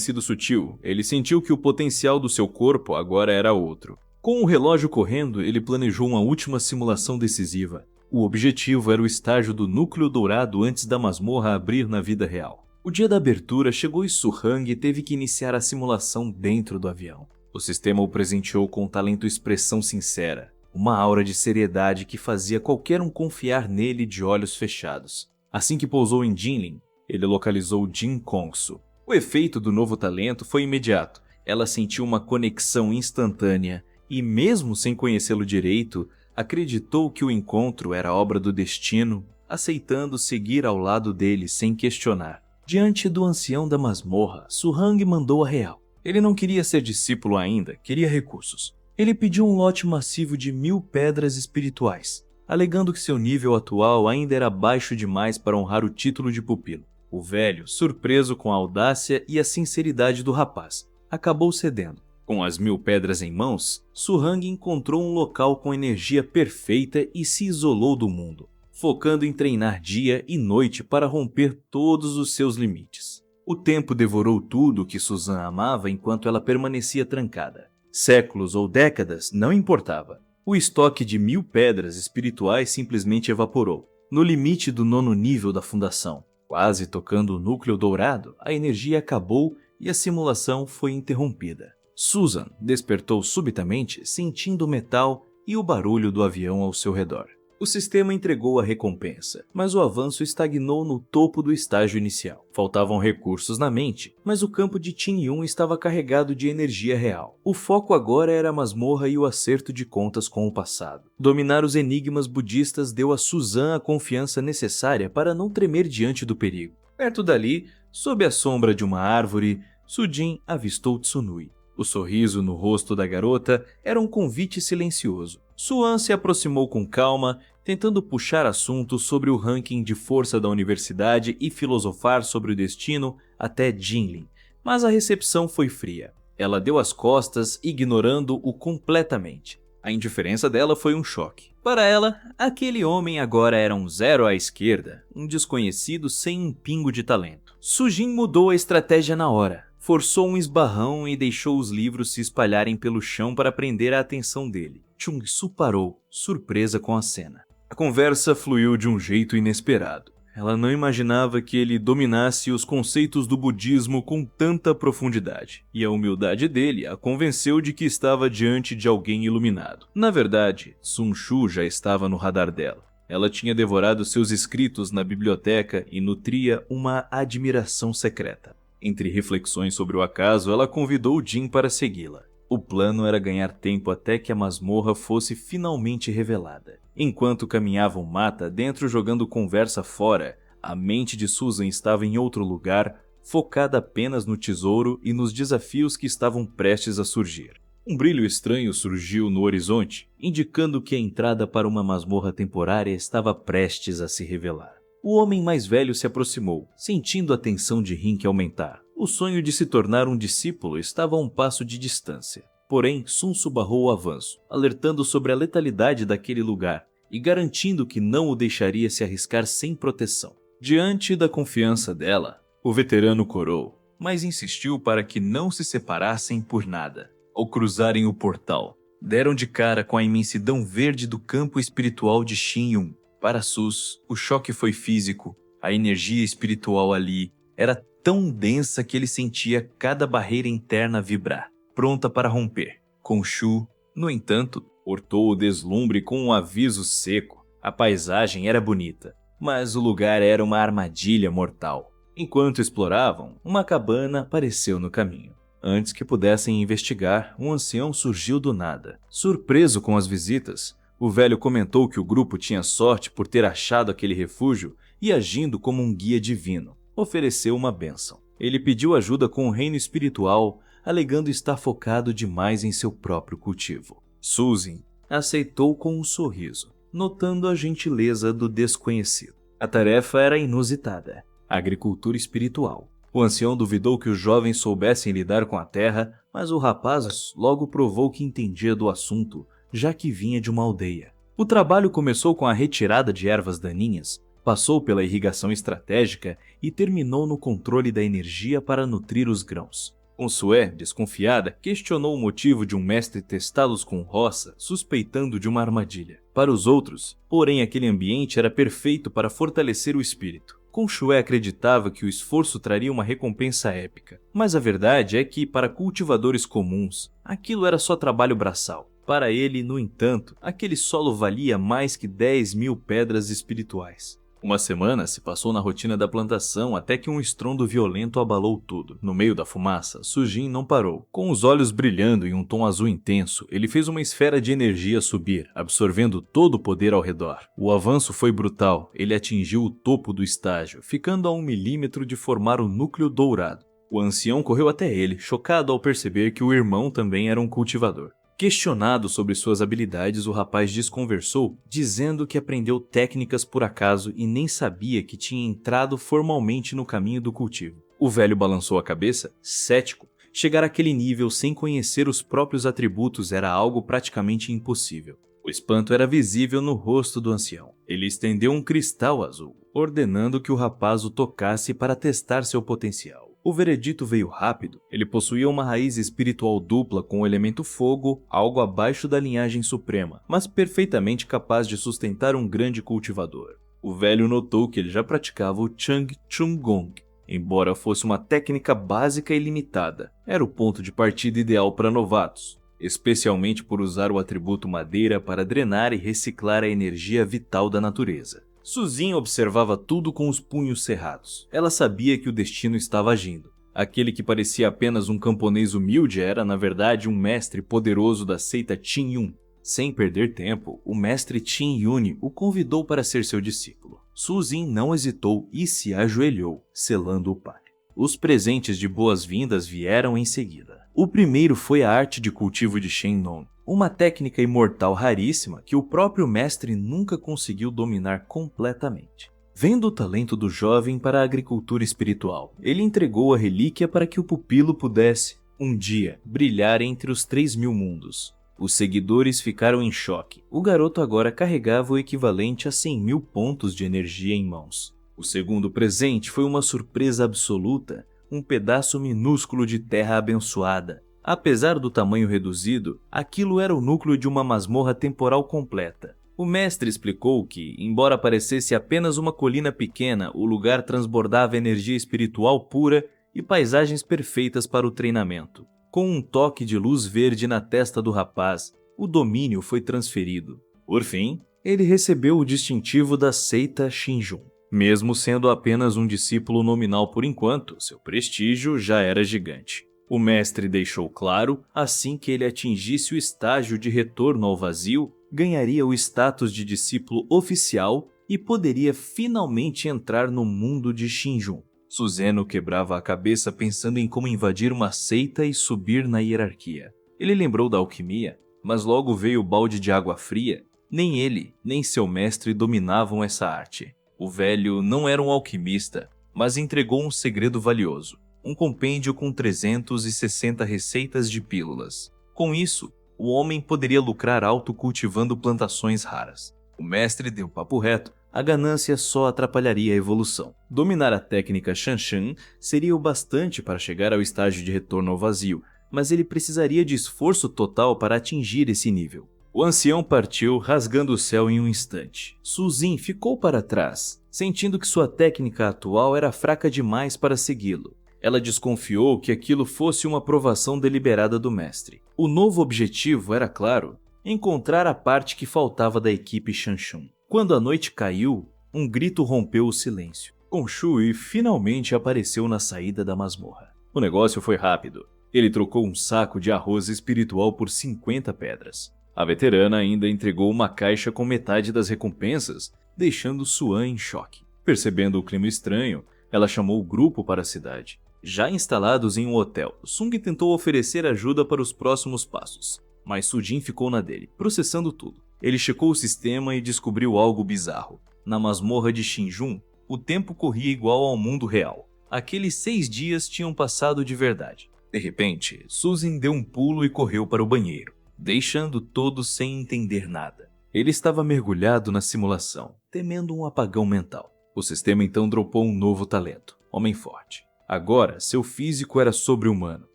sido sutil, ele sentiu que o potencial do seu corpo agora era outro. Com o relógio correndo, ele planejou uma última simulação decisiva. O objetivo era o estágio do núcleo dourado antes da masmorra abrir na vida real. O dia da abertura chegou e Su Hang teve que iniciar a simulação dentro do avião. O sistema o presenteou com um talento expressão sincera, uma aura de seriedade que fazia qualquer um confiar nele de olhos fechados. Assim que pousou em Jinling, ele localizou Jin Kongsu. O efeito do novo talento foi imediato. Ela sentiu uma conexão instantânea e, mesmo sem conhecê-lo direito, acreditou que o encontro era obra do destino, aceitando seguir ao lado dele sem questionar. Diante do ancião da masmorra, Su Hang mandou a real. Ele não queria ser discípulo ainda, queria recursos. Ele pediu um lote massivo de 1000 pedras espirituais, alegando que seu nível atual ainda era baixo demais para honrar o título de pupilo. O velho, surpreso com a audácia e a sinceridade do rapaz, acabou cedendo. Com as 1000 pedras em mãos, Su Hang encontrou um local com energia perfeita e se isolou do mundo, focando em treinar dia e noite para romper todos os seus limites. O tempo devorou tudo que Suzan amava enquanto ela permanecia trancada. Séculos ou décadas, não importava. O estoque de 1000 pedras espirituais simplesmente evaporou, no limite do 9º nível da fundação. Quase tocando o núcleo dourado, a energia acabou e a simulação foi interrompida. Susan despertou subitamente, sentindo o metal e o barulho do avião ao seu redor. O sistema entregou a recompensa, mas o avanço estagnou no topo do estágio inicial. Faltavam recursos na mente, mas o campo de Qin Yun estava carregado de energia real. O foco agora era a masmorra e o acerto de contas com o passado. Dominar os enigmas budistas deu a Suzan a confiança necessária para não tremer diante do perigo. Perto dali, sob a sombra de uma árvore, Sujin avistou Tsunui. O sorriso no rosto da garota era um convite silencioso. Suan se aproximou com calma, tentando puxar assuntos sobre o ranking de força da universidade e filosofar sobre o destino até Jinlin, mas a recepção foi fria. Ela deu as costas, ignorando-o completamente. A indiferença dela foi um choque. Para ela, aquele homem agora era um zero à esquerda, um desconhecido sem um pingo de talento. Sujin mudou a estratégia na hora. Forçou um esbarrão e deixou os livros se espalharem pelo chão para prender a atenção dele. Chung-Su parou, surpresa com a cena. A conversa fluiu de um jeito inesperado. Ela não imaginava que ele dominasse os conceitos do budismo com tanta profundidade, e a humildade dele a convenceu de que estava diante de alguém iluminado. Na verdade, Sun Shu já estava no radar dela. Ela tinha devorado seus escritos na biblioteca e nutria uma admiração secreta. Entre reflexões sobre o acaso, ela convidou Jin para segui-la. O plano era ganhar tempo até que a masmorra fosse finalmente revelada. Enquanto caminhavam mata dentro jogando conversa fora, a mente de Susan estava em outro lugar, focada apenas no tesouro e nos desafios que estavam prestes a surgir. Um brilho estranho surgiu no horizonte, indicando que a entrada para uma masmorra temporária estava prestes a se revelar. O homem mais velho se aproximou, sentindo a tensão de Rink aumentar. O sonho de se tornar um discípulo estava a um passo de distância. Porém, Sun Tzu barrou o avanço, alertando sobre a letalidade daquele lugar e garantindo que não o deixaria se arriscar sem proteção. Diante da confiança dela, o veterano corou, mas insistiu para que não se separassem por nada. Ao cruzarem o portal, deram de cara com a imensidão verde do campo espiritual de Qin Yun. Para Sus, o choque foi físico. A energia espiritual ali era tão densa que ele sentia cada barreira interna vibrar, pronta para romper. Khonshu, no entanto, cortou o deslumbre com um aviso seco. A paisagem era bonita, mas o lugar era uma armadilha mortal. Enquanto exploravam, uma cabana apareceu no caminho. Antes que pudessem investigar, um ancião surgiu do nada. Surpreso com as visitas, o velho comentou que o grupo tinha sorte por ter achado aquele refúgio e, agindo como um guia divino, ofereceu uma bênção. Ele pediu ajuda com o reino espiritual, alegando estar focado demais em seu próprio cultivo. Susan aceitou com um sorriso, notando a gentileza do desconhecido. A tarefa era inusitada: agricultura espiritual. O ancião duvidou que os jovens soubessem lidar com a terra, mas o rapaz logo provou que entendia do assunto, já que vinha de uma aldeia. O trabalho começou com a retirada de ervas daninhas, passou pela irrigação estratégica e terminou no controle da energia para nutrir os grãos. Consué, desconfiada, questionou o motivo de um mestre testá-los com roça, suspeitando de uma armadilha. Para os outros, porém, aquele ambiente era perfeito para fortalecer o espírito. Consué acreditava que o esforço traria uma recompensa épica, mas a verdade é que, para cultivadores comuns, aquilo era só trabalho braçal. Para ele, no entanto, aquele solo valia mais que 10.000 pedras espirituais. Uma semana se passou na rotina da plantação até que um estrondo violento abalou tudo. No meio da fumaça, Sujin não parou. Com os olhos brilhando em um tom azul intenso, ele fez uma esfera de energia subir, absorvendo todo o poder ao redor. O avanço foi brutal. Ele atingiu o topo do estágio, ficando a 1 milímetro de formar o núcleo dourado. O ancião correu até ele, chocado ao perceber que o irmão também era um cultivador. Questionado sobre suas habilidades, o rapaz desconversou, dizendo que aprendeu técnicas por acaso e nem sabia que tinha entrado formalmente no caminho do cultivo. O velho balançou a cabeça, cético. Chegar àquele nível sem conhecer os próprios atributos era algo praticamente impossível. O espanto era visível no rosto do ancião. Ele estendeu um cristal azul, ordenando que o rapaz o tocasse para testar seu potencial. O veredito veio rápido. Ele possuía uma raiz espiritual dupla com o elemento fogo, algo abaixo da linhagem suprema, mas perfeitamente capaz de sustentar um grande cultivador. O velho notou que ele já praticava o Chang Chung Gong. Embora fosse uma técnica básica e limitada, era o ponto de partida ideal para novatos. especialmente por usar o atributo madeira para drenar e reciclar a energia vital da natureza. Suzin observava tudo com os punhos cerrados. Ela sabia que o destino estava agindo. Aquele que parecia apenas um camponês humilde era, na verdade, um mestre poderoso da seita Qin Yun. Sem perder tempo, o mestre Qin Yun o convidou para ser seu discípulo. Suzin não hesitou e se ajoelhou, selando o pai. Os presentes de boas-vindas vieram em seguida. O primeiro foi a arte de cultivo de Shennon, uma técnica imortal raríssima que o próprio mestre nunca conseguiu dominar completamente. Vendo o talento do jovem para a agricultura espiritual, ele entregou a relíquia para que o pupilo pudesse, um dia, brilhar entre os 3.000 mundos. Os seguidores ficaram em choque. O garoto agora carregava o equivalente a 100.000 pontos de energia em mãos. O segundo presente foi uma surpresa absoluta, um pedaço minúsculo de terra abençoada. Apesar do tamanho reduzido, aquilo era o núcleo de uma masmorra temporal completa. O mestre explicou que, embora parecesse apenas uma colina pequena, o lugar transbordava energia espiritual pura e paisagens perfeitas para o treinamento. Com um toque de luz verde na testa do rapaz, o domínio foi transferido. Por fim, ele recebeu o distintivo da seita Xinjun. Mesmo sendo apenas um discípulo nominal por enquanto, seu prestígio já era gigante. O mestre deixou claro, assim que ele atingisse o estágio de retorno ao vazio, ganharia o status de discípulo oficial e poderia finalmente entrar no mundo de Xinjun. Suzeno quebrava a cabeça pensando em como invadir uma seita e subir na hierarquia. Ele lembrou da alquimia, mas logo veio o balde de água fria. Nem ele, nem seu mestre dominavam essa arte. O velho não era um alquimista, mas entregou um segredo valioso. Um compêndio com 360 receitas de pílulas. Com isso, o homem poderia lucrar alto cultivando plantações raras. O mestre deu papo reto. A ganância só atrapalharia a evolução. Dominar a técnica Shanshan seria o bastante para chegar ao estágio de retorno ao vazio, mas ele precisaria de esforço total para atingir esse nível. O ancião partiu, rasgando o céu em um instante. Suzin ficou para trás, sentindo que sua técnica atual era fraca demais para segui-lo. Ela desconfiou que aquilo fosse uma provação deliberada do mestre. O novo objetivo era, claro, encontrar a parte que faltava da equipe Shanshan. Quando a noite caiu, um grito rompeu o silêncio. Khonshui finalmente apareceu na saída da masmorra. O negócio foi rápido. Ele trocou um saco de arroz espiritual por 50 pedras. A veterana ainda entregou uma caixa com metade das recompensas, deixando Suan em choque. Percebendo o clima estranho, ela chamou o grupo para a cidade. Já instalados em um hotel, Sung tentou oferecer ajuda para os próximos passos, mas Sujin ficou na dele, processando tudo. Ele checou o sistema e descobriu algo bizarro. Na masmorra de Xinjun, o tempo corria igual ao mundo real. Aqueles 6 dias tinham passado de verdade. De repente, Susan deu um pulo e correu para o banheiro, deixando todos sem entender nada. Ele estava mergulhado na simulação, temendo um apagão mental. O sistema então dropou um novo talento, Homem Forte. Agora, seu físico era sobre-humano,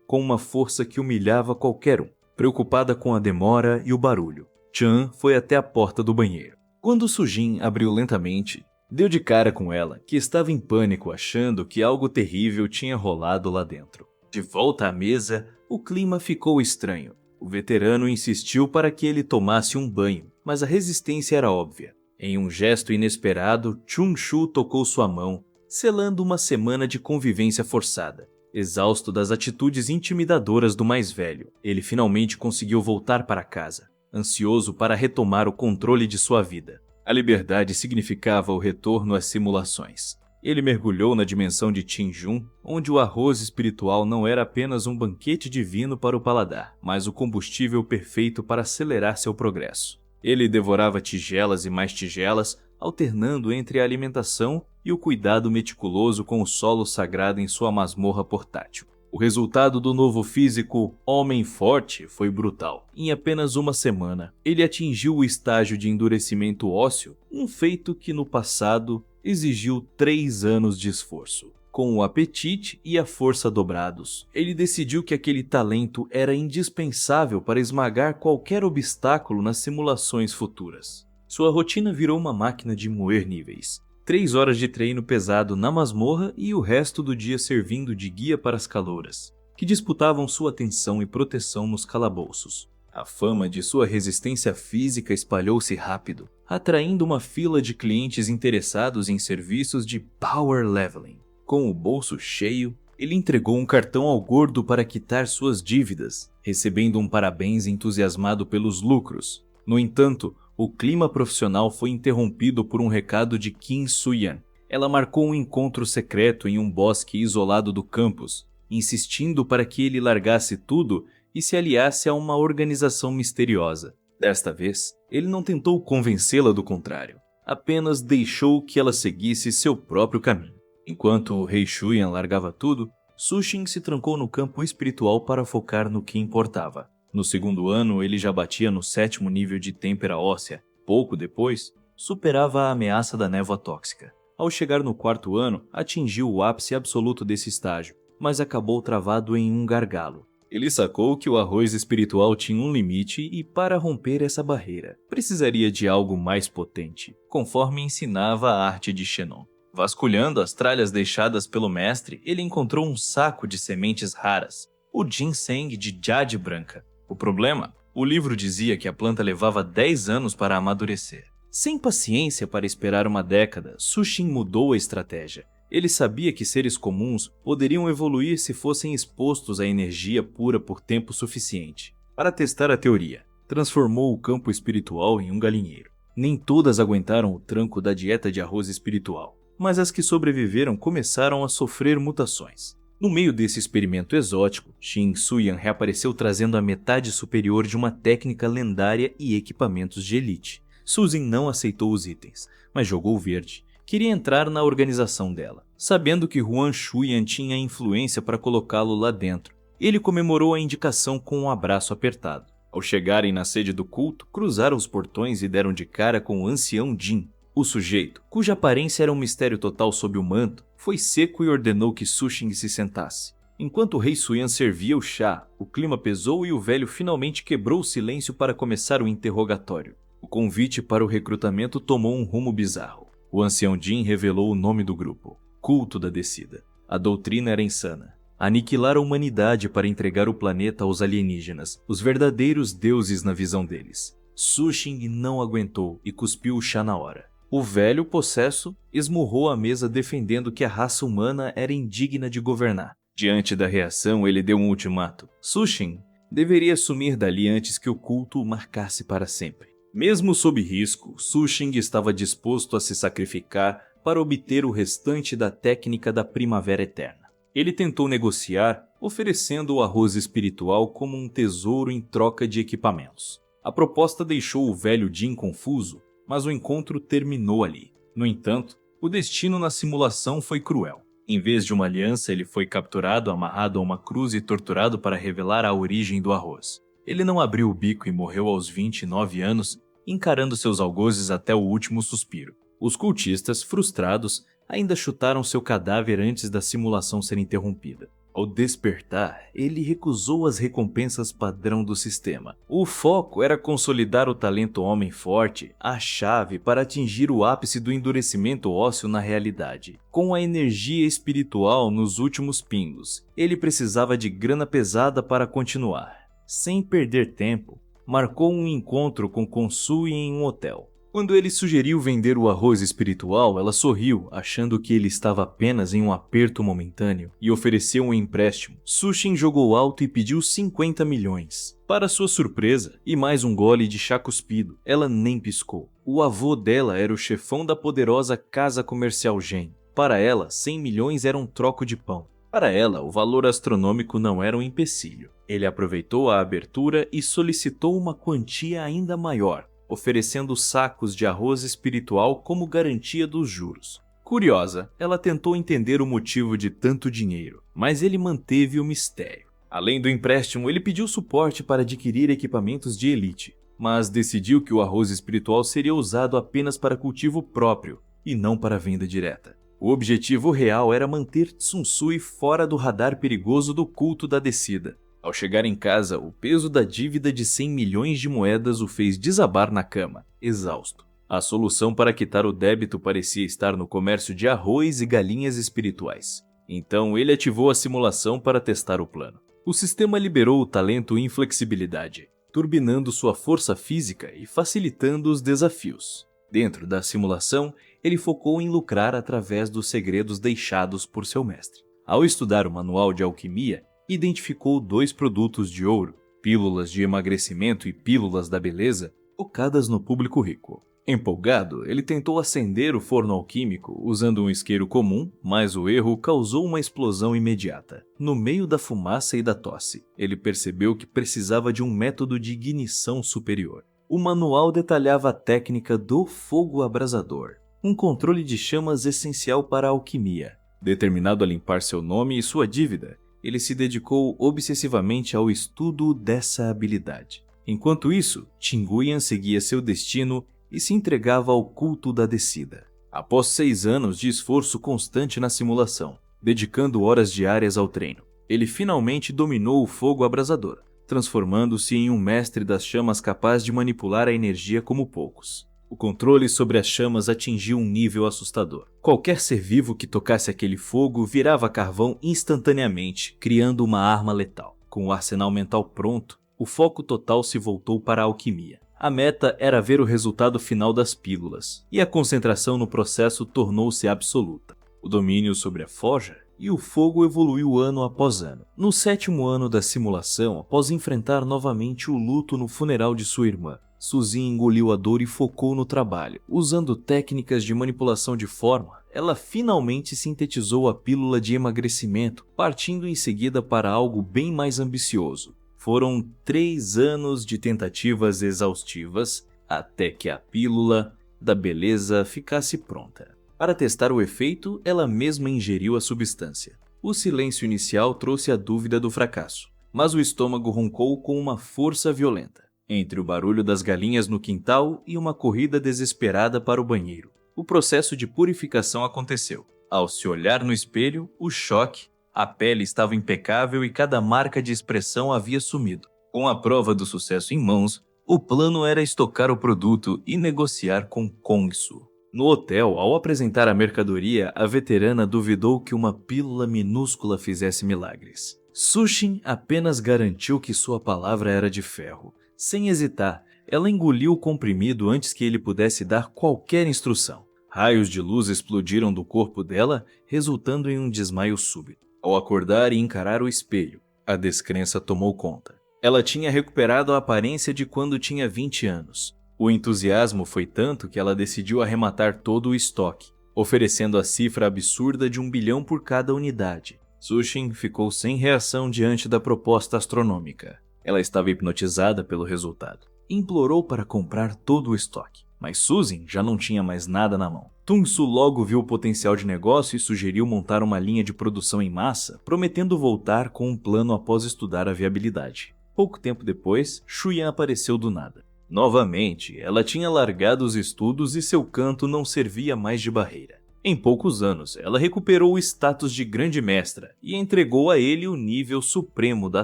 com uma força que humilhava qualquer um. Preocupada com a demora e o barulho, Chan foi até a porta do banheiro. Quando Sujin abriu lentamente, deu de cara com ela, que estava em pânico achando que algo terrível tinha rolado lá dentro. De volta à mesa, o clima ficou estranho. O veterano insistiu para que ele tomasse um banho, mas a resistência era óbvia. Em um gesto inesperado, Chung-Shu tocou sua mão, selando uma semana de convivência forçada. Exausto das atitudes intimidadoras do mais velho, ele finalmente conseguiu voltar para casa, ansioso para retomar o controle de sua vida. A liberdade significava o retorno às simulações. Ele mergulhou na dimensão de Qinjun, onde o arroz espiritual não era apenas um banquete divino para o paladar, mas o combustível perfeito para acelerar seu progresso. Ele devorava tigelas e mais tigelas, alternando entre a alimentação e o cuidado meticuloso com o solo sagrado em sua masmorra portátil. O resultado do novo físico Homem Forte foi brutal. Em apenas uma semana, ele atingiu o estágio de endurecimento ósseo, um feito que no passado exigiu 3 anos de esforço. Com o apetite e a força dobrados, ele decidiu que aquele talento era indispensável para esmagar qualquer obstáculo nas simulações futuras. Sua rotina virou uma máquina de moer níveis. 3 horas de treino pesado na masmorra e o resto do dia servindo de guia para as calouras. que disputavam sua atenção e proteção nos calabouços. A fama de sua resistência física espalhou-se rápido, atraindo uma fila de clientes interessados em serviços de power leveling. Com o bolso cheio, ele entregou um cartão ao gordo para quitar suas dívidas, recebendo um parabéns entusiasmado pelos lucros. No entanto, o clima profissional foi interrompido por um recado de Kim Soo-yeon. Ela marcou um encontro secreto em um bosque isolado do campus, insistindo para que ele largasse tudo e se aliasse a uma organização misteriosa. Desta vez, ele não tentou convencê-la do contrário, apenas deixou que ela seguisse seu próprio caminho. Enquanto o rei Shuyan largava tudo, Sushin se trancou no campo espiritual para focar no que importava. No segundo ano, ele já batia no 7º nível de têmpera óssea. Pouco depois, superava a ameaça da névoa tóxica. Ao chegar no 4º ano, atingiu o ápice absoluto desse estágio, mas acabou travado em um gargalo. Ele sacou que o arroz espiritual tinha um limite e, para romper essa barreira, precisaria de algo mais potente, conforme ensinava a arte de Shenon. Vasculhando as tralhas deixadas pelo mestre, ele encontrou um saco de sementes raras, o ginseng de jade branca. O problema? O livro dizia que a planta levava 10 anos para amadurecer. Sem paciência para esperar uma década, Sushin mudou a estratégia. Ele sabia que seres comuns poderiam evoluir se fossem expostos à energia pura por tempo suficiente. Para testar a teoria, transformou o campo espiritual em um galinheiro. Nem todas aguentaram o tranco da dieta de arroz espiritual, mas as que sobreviveram começaram a sofrer mutações. No meio desse experimento exótico, Shin Soo-yeon reapareceu trazendo a metade superior de uma técnica lendária e equipamentos de elite. Susan não aceitou os itens, mas jogou verde. Queria entrar na organização dela, sabendo que Huan Shuyan tinha influência para colocá-lo lá dentro. Ele comemorou a indicação com um abraço apertado. Ao chegarem na sede do culto, cruzaram os portões e deram de cara com o ancião Jin. O sujeito, cuja aparência era um mistério total sob o manto, foi seco e ordenou que Sushin se sentasse. Enquanto o rei Suyan servia o chá, o clima pesou e o velho finalmente quebrou o silêncio para começar o interrogatório. O convite para o recrutamento tomou um rumo bizarro. O ancião Jin revelou o nome do grupo: Culto da Descida. A doutrina era insana. Aniquilar a humanidade para entregar o planeta aos alienígenas, os verdadeiros deuses na visão deles. Sushin não aguentou e cuspiu o chá na hora. O velho possesso esmurrou a mesa defendendo que a raça humana era indigna de governar. Diante da reação, ele deu um ultimato. Sushin deveria sumir dali antes que o culto o marcasse para sempre. Mesmo sob risco, Sushin estava disposto a se sacrificar para obter o restante da técnica da Primavera Eterna. Ele tentou negociar, oferecendo o arroz espiritual como um tesouro em troca de equipamentos. A proposta deixou o velho Jin confuso, mas o encontro terminou ali. No entanto, o destino na simulação foi cruel. Em vez de uma aliança, ele foi capturado, amarrado a uma cruz e torturado para revelar a origem do arroz. Ele não abriu o bico e morreu aos 29 anos, encarando seus algozes até o último suspiro. Os cultistas, frustrados, ainda chutaram seu cadáver antes da simulação ser interrompida. Ao despertar, ele recusou as recompensas padrão do sistema. O foco era consolidar o talento homem forte, a chave para atingir o ápice do endurecimento ósseo na realidade. Com a energia espiritual nos últimos pingos, ele precisava de grana pesada para continuar. Sem perder tempo, marcou um encontro com Konsui em um hotel. Quando ele sugeriu vender o arroz espiritual, ela sorriu, achando que ele estava apenas em um aperto momentâneo, e ofereceu um empréstimo. Sushin jogou alto e pediu 50 milhões. Para sua surpresa, e mais um gole de chá cuspido, ela nem piscou. O avô dela era o chefão da poderosa casa comercial Gen. Para ela, 100 milhões era um troco de pão. Para ela, o valor astronômico não era um empecilho. Ele aproveitou a abertura e solicitou uma quantia ainda maior, oferecendo sacos de arroz espiritual como garantia dos juros. Curiosa, ela tentou entender o motivo de tanto dinheiro, mas ele manteve o mistério. Além do empréstimo, ele pediu suporte para adquirir equipamentos de elite, mas decidiu que o arroz espiritual seria usado apenas para cultivo próprio e não para venda direta. O objetivo real era manter Tsunsui fora do radar perigoso do culto da descida. Ao chegar em casa, o peso da dívida de 100 milhões de moedas o fez desabar na cama, exausto. A solução para quitar o débito parecia estar no comércio de arroz e galinhas espirituais. Então ele ativou a simulação para testar o plano. O sistema liberou o talento em flexibilidade, turbinando sua força física e facilitando os desafios. Dentro da simulação, ele focou em lucrar através dos segredos deixados por seu mestre. Ao estudar o manual de alquimia, identificou 2 produtos de ouro, pílulas de emagrecimento e pílulas da beleza, focadas no público rico. Empolgado, ele tentou acender o forno alquímico usando um isqueiro comum, mas o erro causou uma explosão imediata. No meio da fumaça e da tosse, ele percebeu que precisava de um método de ignição superior. O manual detalhava a técnica do fogo abrasador, um controle de chamas essencial para a alquimia. Determinado a limpar seu nome e sua dívida, ele se dedicou obsessivamente ao estudo dessa habilidade. Enquanto isso, Tinguian seguia seu destino e se entregava ao culto da descida. Após 6 anos de esforço constante na simulação, dedicando horas diárias ao treino, ele finalmente dominou o fogo abrasador, transformando-se em um mestre das chamas capaz de manipular a energia como poucos. O controle sobre as chamas atingiu um nível assustador. Qualquer ser vivo que tocasse aquele fogo virava carvão instantaneamente, criando uma arma letal. Com o arsenal mental pronto, o foco total se voltou para a alquimia. A meta era ver o resultado final das pílulas, e a concentração no processo tornou-se absoluta. O domínio sobre a forja e o fogo evoluiu ano após ano. No 7º ano da simulação, após enfrentar novamente o luto no funeral de sua irmã, Suzy engoliu a dor e focou no trabalho. Usando técnicas de manipulação de forma, ela finalmente sintetizou a pílula de emagrecimento, partindo em seguida para algo bem mais ambicioso. Foram 3 anos de tentativas exaustivas até que a pílula da beleza ficasse pronta. Para testar o efeito, ela mesma ingeriu a substância. O silêncio inicial trouxe a dúvida do fracasso, mas o estômago roncou com uma força violenta. Entre o barulho das galinhas no quintal e uma corrida desesperada para o banheiro, o processo de purificação aconteceu. Ao se olhar no espelho, o choque. A pele estava impecável e cada marca de expressão havia sumido. Com a prova do sucesso em mãos, o plano era estocar o produto e negociar com Kongsu. No hotel, ao apresentar a mercadoria, a veterana duvidou que uma pílula minúscula fizesse milagres. Sushin apenas garantiu que sua palavra era de ferro. Sem hesitar, ela engoliu o comprimido antes que ele pudesse dar qualquer instrução. Raios de luz explodiram do corpo dela, resultando em um desmaio súbito. Ao acordar e encarar o espelho, a descrença tomou conta. Ela tinha recuperado a aparência de quando tinha 20 anos. O entusiasmo foi tanto que ela decidiu arrematar todo o estoque, oferecendo a cifra absurda de 1 bilhão por cada unidade. Sushin ficou sem reação diante da proposta astronômica. Ela estava hipnotizada pelo resultado. Implorou para comprar todo o estoque, mas Suzy já não tinha mais nada na mão. Tungsu logo viu o potencial de negócio e sugeriu montar uma linha de produção em massa, prometendo voltar com um plano após estudar a viabilidade. Pouco tempo depois, Shuyan apareceu do nada. Novamente, ela tinha largado os estudos e seu canto não servia mais de barreira. Em poucos anos, ela recuperou o status de grande mestra e entregou a ele o nível supremo da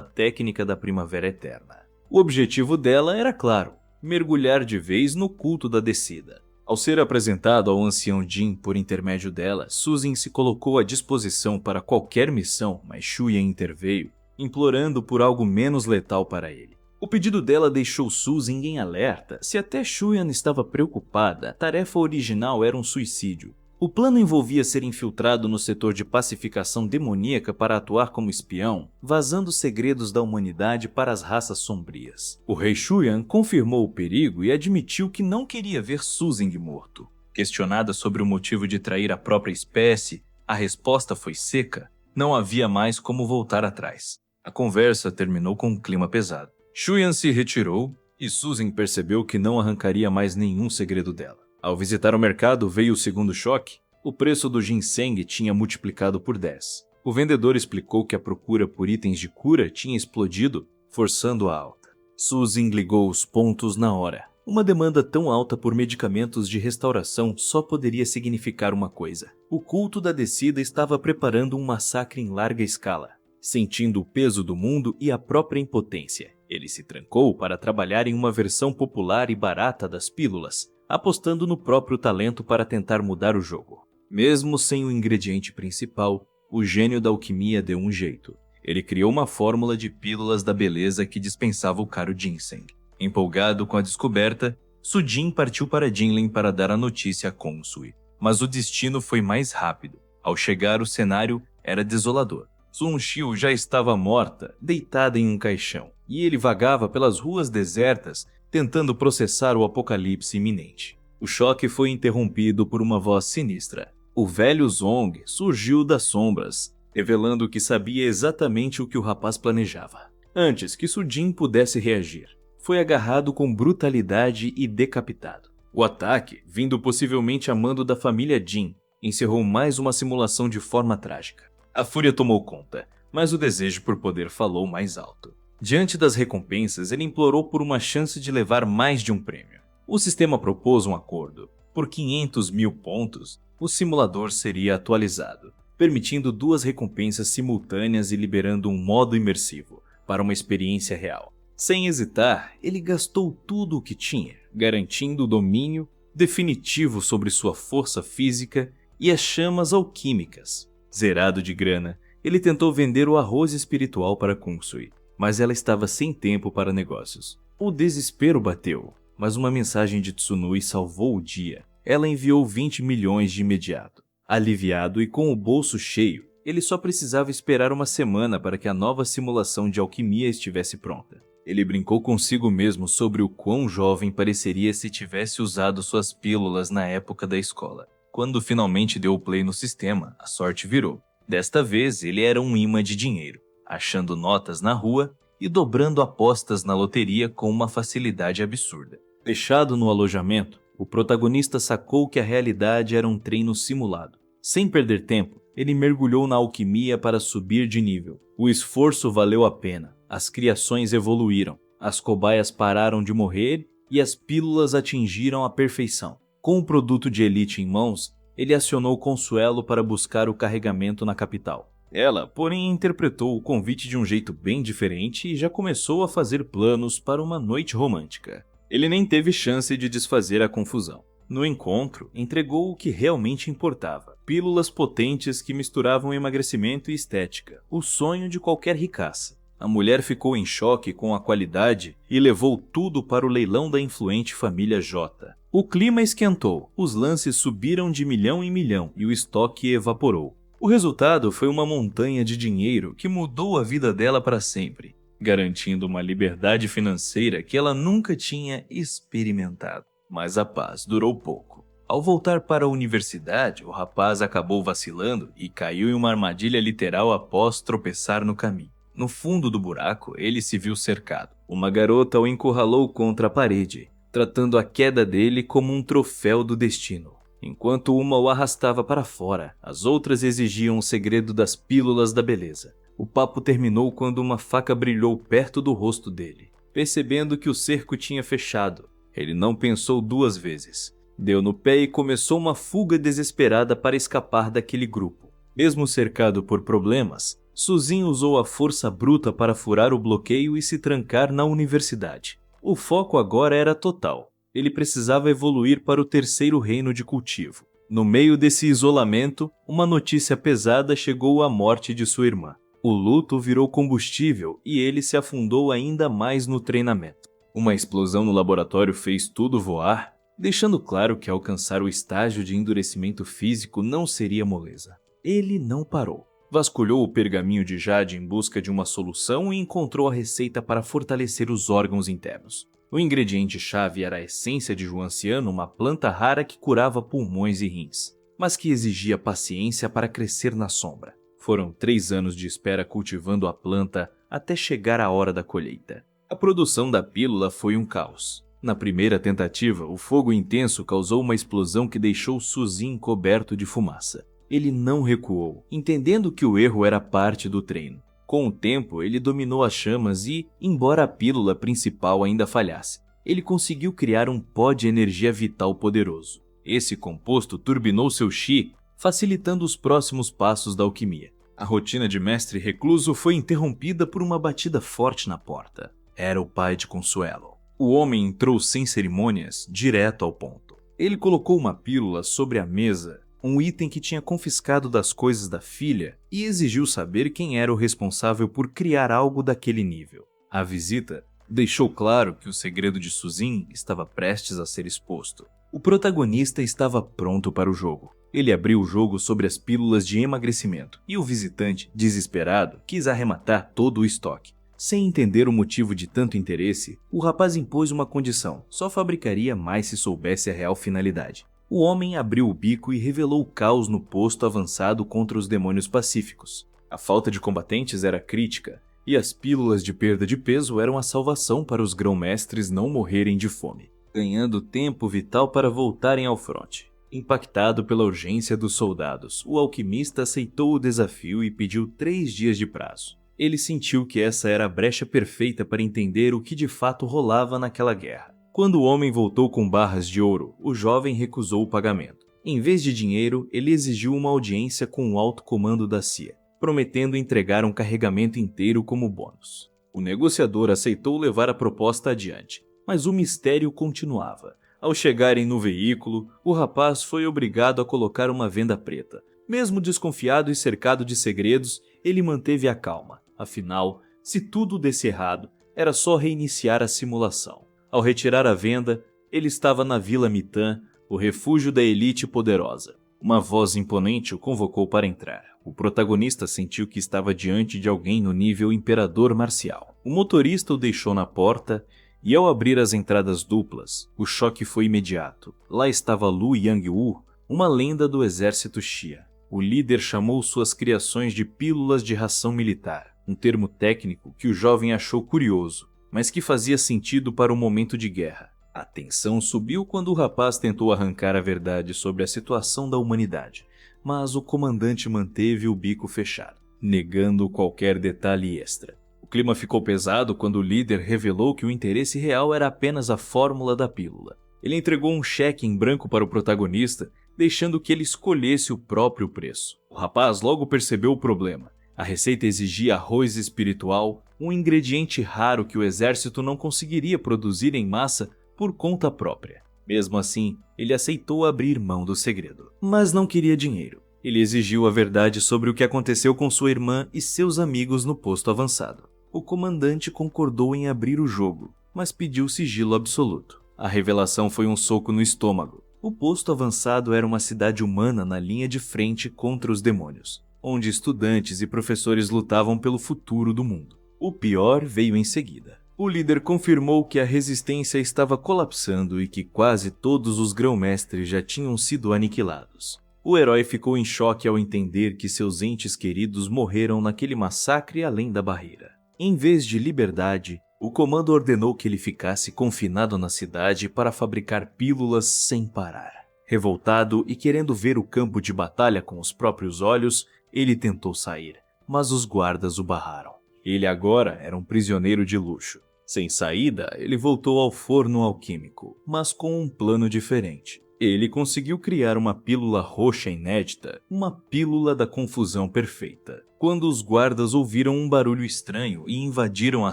técnica da Primavera Eterna. O objetivo dela era claro: mergulhar de vez no culto da descida. Ao ser apresentado ao ancião Jin por intermédio dela, Suzy se colocou à disposição para qualquer missão, mas Shuyan interveio, implorando por algo menos letal para ele. O pedido dela deixou Suzy em alerta. Se até Shuyan estava preocupada, a tarefa original era um suicídio. O plano envolvia ser infiltrado no setor de pacificação demoníaca para atuar como espião, vazando segredos da humanidade para as raças sombrias. O rei Shuyan confirmou o perigo e admitiu que não queria ver Suzy morto. Questionada sobre o motivo de trair a própria espécie, a resposta foi seca. Não havia mais como voltar atrás. A conversa terminou com um clima pesado. Shuyan se retirou e Suzy percebeu que não arrancaria mais nenhum segredo dela. Ao visitar o mercado, veio o segundo choque. O preço do ginseng tinha multiplicado por 10. O vendedor explicou que a procura por itens de cura tinha explodido, forçando a alta. Suzy ligou os pontos na hora. Uma demanda tão alta por medicamentos de restauração só poderia significar uma coisa: o culto da descida estava preparando um massacre em larga escala. Sentindo o peso do mundo e a própria impotência, ele se trancou para trabalhar em uma versão popular e barata das pílulas, apostando no próprio talento para tentar mudar o jogo. Mesmo sem o ingrediente principal, o gênio da alquimia deu um jeito. Ele criou uma fórmula de pílulas da beleza que dispensava o caro ginseng. Empolgado com a descoberta, Sujin partiu para Jinlen para dar a notícia a Kongsui. Mas o destino foi mais rápido. Ao chegar, o cenário era desolador. Sun Xiu já estava morta, deitada em um caixão, e ele vagava pelas ruas desertas, tentando processar o apocalipse iminente. O choque foi interrompido por uma voz sinistra. O velho Zong surgiu das sombras, revelando que sabia exatamente o que o rapaz planejava. Antes que Sujin pudesse reagir, foi agarrado com brutalidade e decapitado. O ataque, vindo possivelmente a mando da família Jin, encerrou mais uma simulação de forma trágica. A fúria tomou conta, mas o desejo por poder falou mais alto. Diante das recompensas, ele implorou por uma chance de levar mais de um prêmio. O sistema propôs um acordo. Por 500 mil pontos, o simulador seria atualizado, permitindo 2 recompensas simultâneas e liberando um modo imersivo para uma experiência real. Sem hesitar, ele gastou tudo o que tinha, garantindo o domínio definitivo sobre sua força física e as chamas alquímicas. Zerado de grana, ele tentou vender o arroz espiritual para Kongsui, mas ela estava sem tempo para negócios. O desespero bateu, mas uma mensagem de Tsunui salvou o dia. Ela enviou 20 milhões de imediato. Aliviado e com o bolso cheio, ele só precisava esperar uma semana para que a nova simulação de alquimia estivesse pronta. Ele brincou consigo mesmo sobre o quão jovem pareceria se tivesse usado suas pílulas na época da escola. Quando finalmente deu play no sistema, a sorte virou. Desta vez, ele era um imã de dinheiro, achando notas na rua e dobrando apostas na loteria com uma facilidade absurda. Fechado no alojamento, o protagonista sacou que a realidade era um treino simulado. Sem perder tempo, ele mergulhou na alquimia para subir de nível. O esforço valeu a pena. As criações evoluíram, as cobaias pararam de morrer e as pílulas atingiram a perfeição. Com o produto de elite em mãos, ele acionou Consuelo para buscar o carregamento na capital. Ela, porém, interpretou o convite de um jeito bem diferente e já começou a fazer planos para uma noite romântica. Ele nem teve chance de desfazer a confusão. No encontro, entregou o que realmente importava: pílulas potentes que misturavam emagrecimento e estética, o sonho de qualquer ricaça. A mulher ficou em choque com a qualidade e levou tudo para o leilão da influente família J. O clima esquentou, os lances subiram de milhão em milhão e o estoque evaporou. O resultado foi uma montanha de dinheiro que mudou a vida dela para sempre, garantindo uma liberdade financeira que ela nunca tinha experimentado. Mas a paz durou pouco. Ao voltar para a universidade, o rapaz acabou vacilando e caiu em uma armadilha literal após tropeçar no caminho. No fundo do buraco, ele se viu cercado. Uma garota o encurralou contra a parede, tratando a queda dele como um troféu do destino. Enquanto uma o arrastava para fora, as outras exigiam o segredo das pílulas da beleza. O papo terminou quando uma faca brilhou perto do rosto dele. Percebendo que o cerco tinha fechado, ele não pensou 2 vezes. Deu no pé e começou uma fuga desesperada para escapar daquele grupo. Mesmo cercado por problemas, Suzin usou a força bruta para furar o bloqueio e se trancar na universidade. O foco agora era total. Ele precisava evoluir para o 3º reino de cultivo. No meio desse isolamento, uma notícia pesada chegou à morte de sua irmã. O luto virou combustível e ele se afundou ainda mais no treinamento. Uma explosão no laboratório fez tudo voar, deixando claro que alcançar o estágio de endurecimento físico não seria moleza. Ele não parou. Vasculhou o pergaminho de Jade em busca de uma solução e encontrou a receita para fortalecer os órgãos internos. O ingrediente-chave era a essência de Juanciano, uma planta rara que curava pulmões e rins, mas que exigia paciência para crescer na sombra. Foram 3 anos de espera cultivando a planta até chegar a hora da colheita. A produção da pílula foi um caos. Na primeira tentativa, o fogo intenso causou uma explosão que deixou Suzin coberto de fumaça. Ele não recuou, entendendo que o erro era parte do treino. Com o tempo, ele dominou as chamas e, embora a pílula principal ainda falhasse, ele conseguiu criar um pó de energia vital poderoso. Esse composto turbinou seu chi, facilitando os próximos passos da alquimia. A rotina de mestre recluso foi interrompida por uma batida forte na porta. Era o pai de Consuelo. O homem entrou sem cerimônias, direto ao ponto. Ele colocou uma pílula sobre a mesa, um item que tinha confiscado das coisas da filha, e exigiu saber quem era o responsável por criar algo daquele nível. A visita deixou claro que o segredo de Suzin estava prestes a ser exposto. O protagonista estava pronto para o jogo. Ele abriu o jogo sobre as pílulas de emagrecimento, e o visitante, desesperado, quis arrematar todo o estoque. Sem entender o motivo de tanto interesse, o rapaz impôs uma condição: só fabricaria mais se soubesse a real finalidade. O homem abriu o bico e revelou o caos no posto avançado contra os demônios pacíficos. A falta de combatentes era crítica, e as pílulas de perda de peso eram a salvação para os grão-mestres não morrerem de fome, ganhando tempo vital para voltarem ao fronte. Impactado pela urgência dos soldados, o alquimista aceitou o desafio e pediu 3 dias de prazo. Ele sentiu que essa era a brecha perfeita para entender o que de fato rolava naquela guerra. Quando o homem voltou com barras de ouro, o jovem recusou o pagamento. Em vez de dinheiro, ele exigiu uma audiência com o alto comando da CIA, prometendo entregar um carregamento inteiro como bônus. O negociador aceitou levar a proposta adiante, mas o mistério continuava. Ao chegarem no veículo, o rapaz foi obrigado a colocar uma venda preta. Mesmo desconfiado e cercado de segredos, ele manteve a calma. Afinal, se tudo desse errado, era só reiniciar a simulação. Ao retirar a venda, ele estava na Vila Mitã, o refúgio da elite poderosa. Uma voz imponente o convocou para entrar. O protagonista sentiu que estava diante de alguém no nível imperador marcial. O motorista o deixou na porta e, ao abrir as entradas duplas, o choque foi imediato. Lá estava Lu Yangwu, uma lenda do exército Xia. O líder chamou suas criações de pílulas de ração militar, um termo técnico que o jovem achou curioso, mas que fazia sentido para o momento de guerra. A tensão subiu quando o rapaz tentou arrancar a verdade sobre a situação da humanidade, mas o comandante manteve o bico fechado, negando qualquer detalhe extra. O clima ficou pesado quando o líder revelou que o interesse real era apenas a fórmula da pílula. Ele entregou um cheque em branco para o protagonista, deixando que ele escolhesse o próprio preço. O rapaz logo percebeu o problema. A receita exigia arroz espiritual, um ingrediente raro que o exército não conseguiria produzir em massa por conta própria. Mesmo assim, ele aceitou abrir mão do segredo. Mas não queria dinheiro. Ele exigiu a verdade sobre o que aconteceu com sua irmã e seus amigos no posto avançado. O comandante concordou em abrir o jogo, mas pediu sigilo absoluto. A revelação foi um soco no estômago. O posto avançado era uma cidade humana na linha de frente contra os demônios, onde estudantes e professores lutavam pelo futuro do mundo. O pior veio em seguida. O líder confirmou que a resistência estava colapsando e que quase todos os grão-mestres já tinham sido aniquilados. O herói ficou em choque ao entender que seus entes queridos morreram naquele massacre além da barreira. Em vez de liberdade, o comando ordenou que ele ficasse confinado na cidade para fabricar pílulas sem parar. Revoltado e querendo ver o campo de batalha com os próprios olhos, ele tentou sair, mas os guardas o barraram. Ele agora era um prisioneiro de luxo. Sem saída, ele voltou ao forno alquímico, mas com um plano diferente. Ele conseguiu criar uma pílula roxa inédita, uma pílula da confusão perfeita. Quando os guardas ouviram um barulho estranho e invadiram a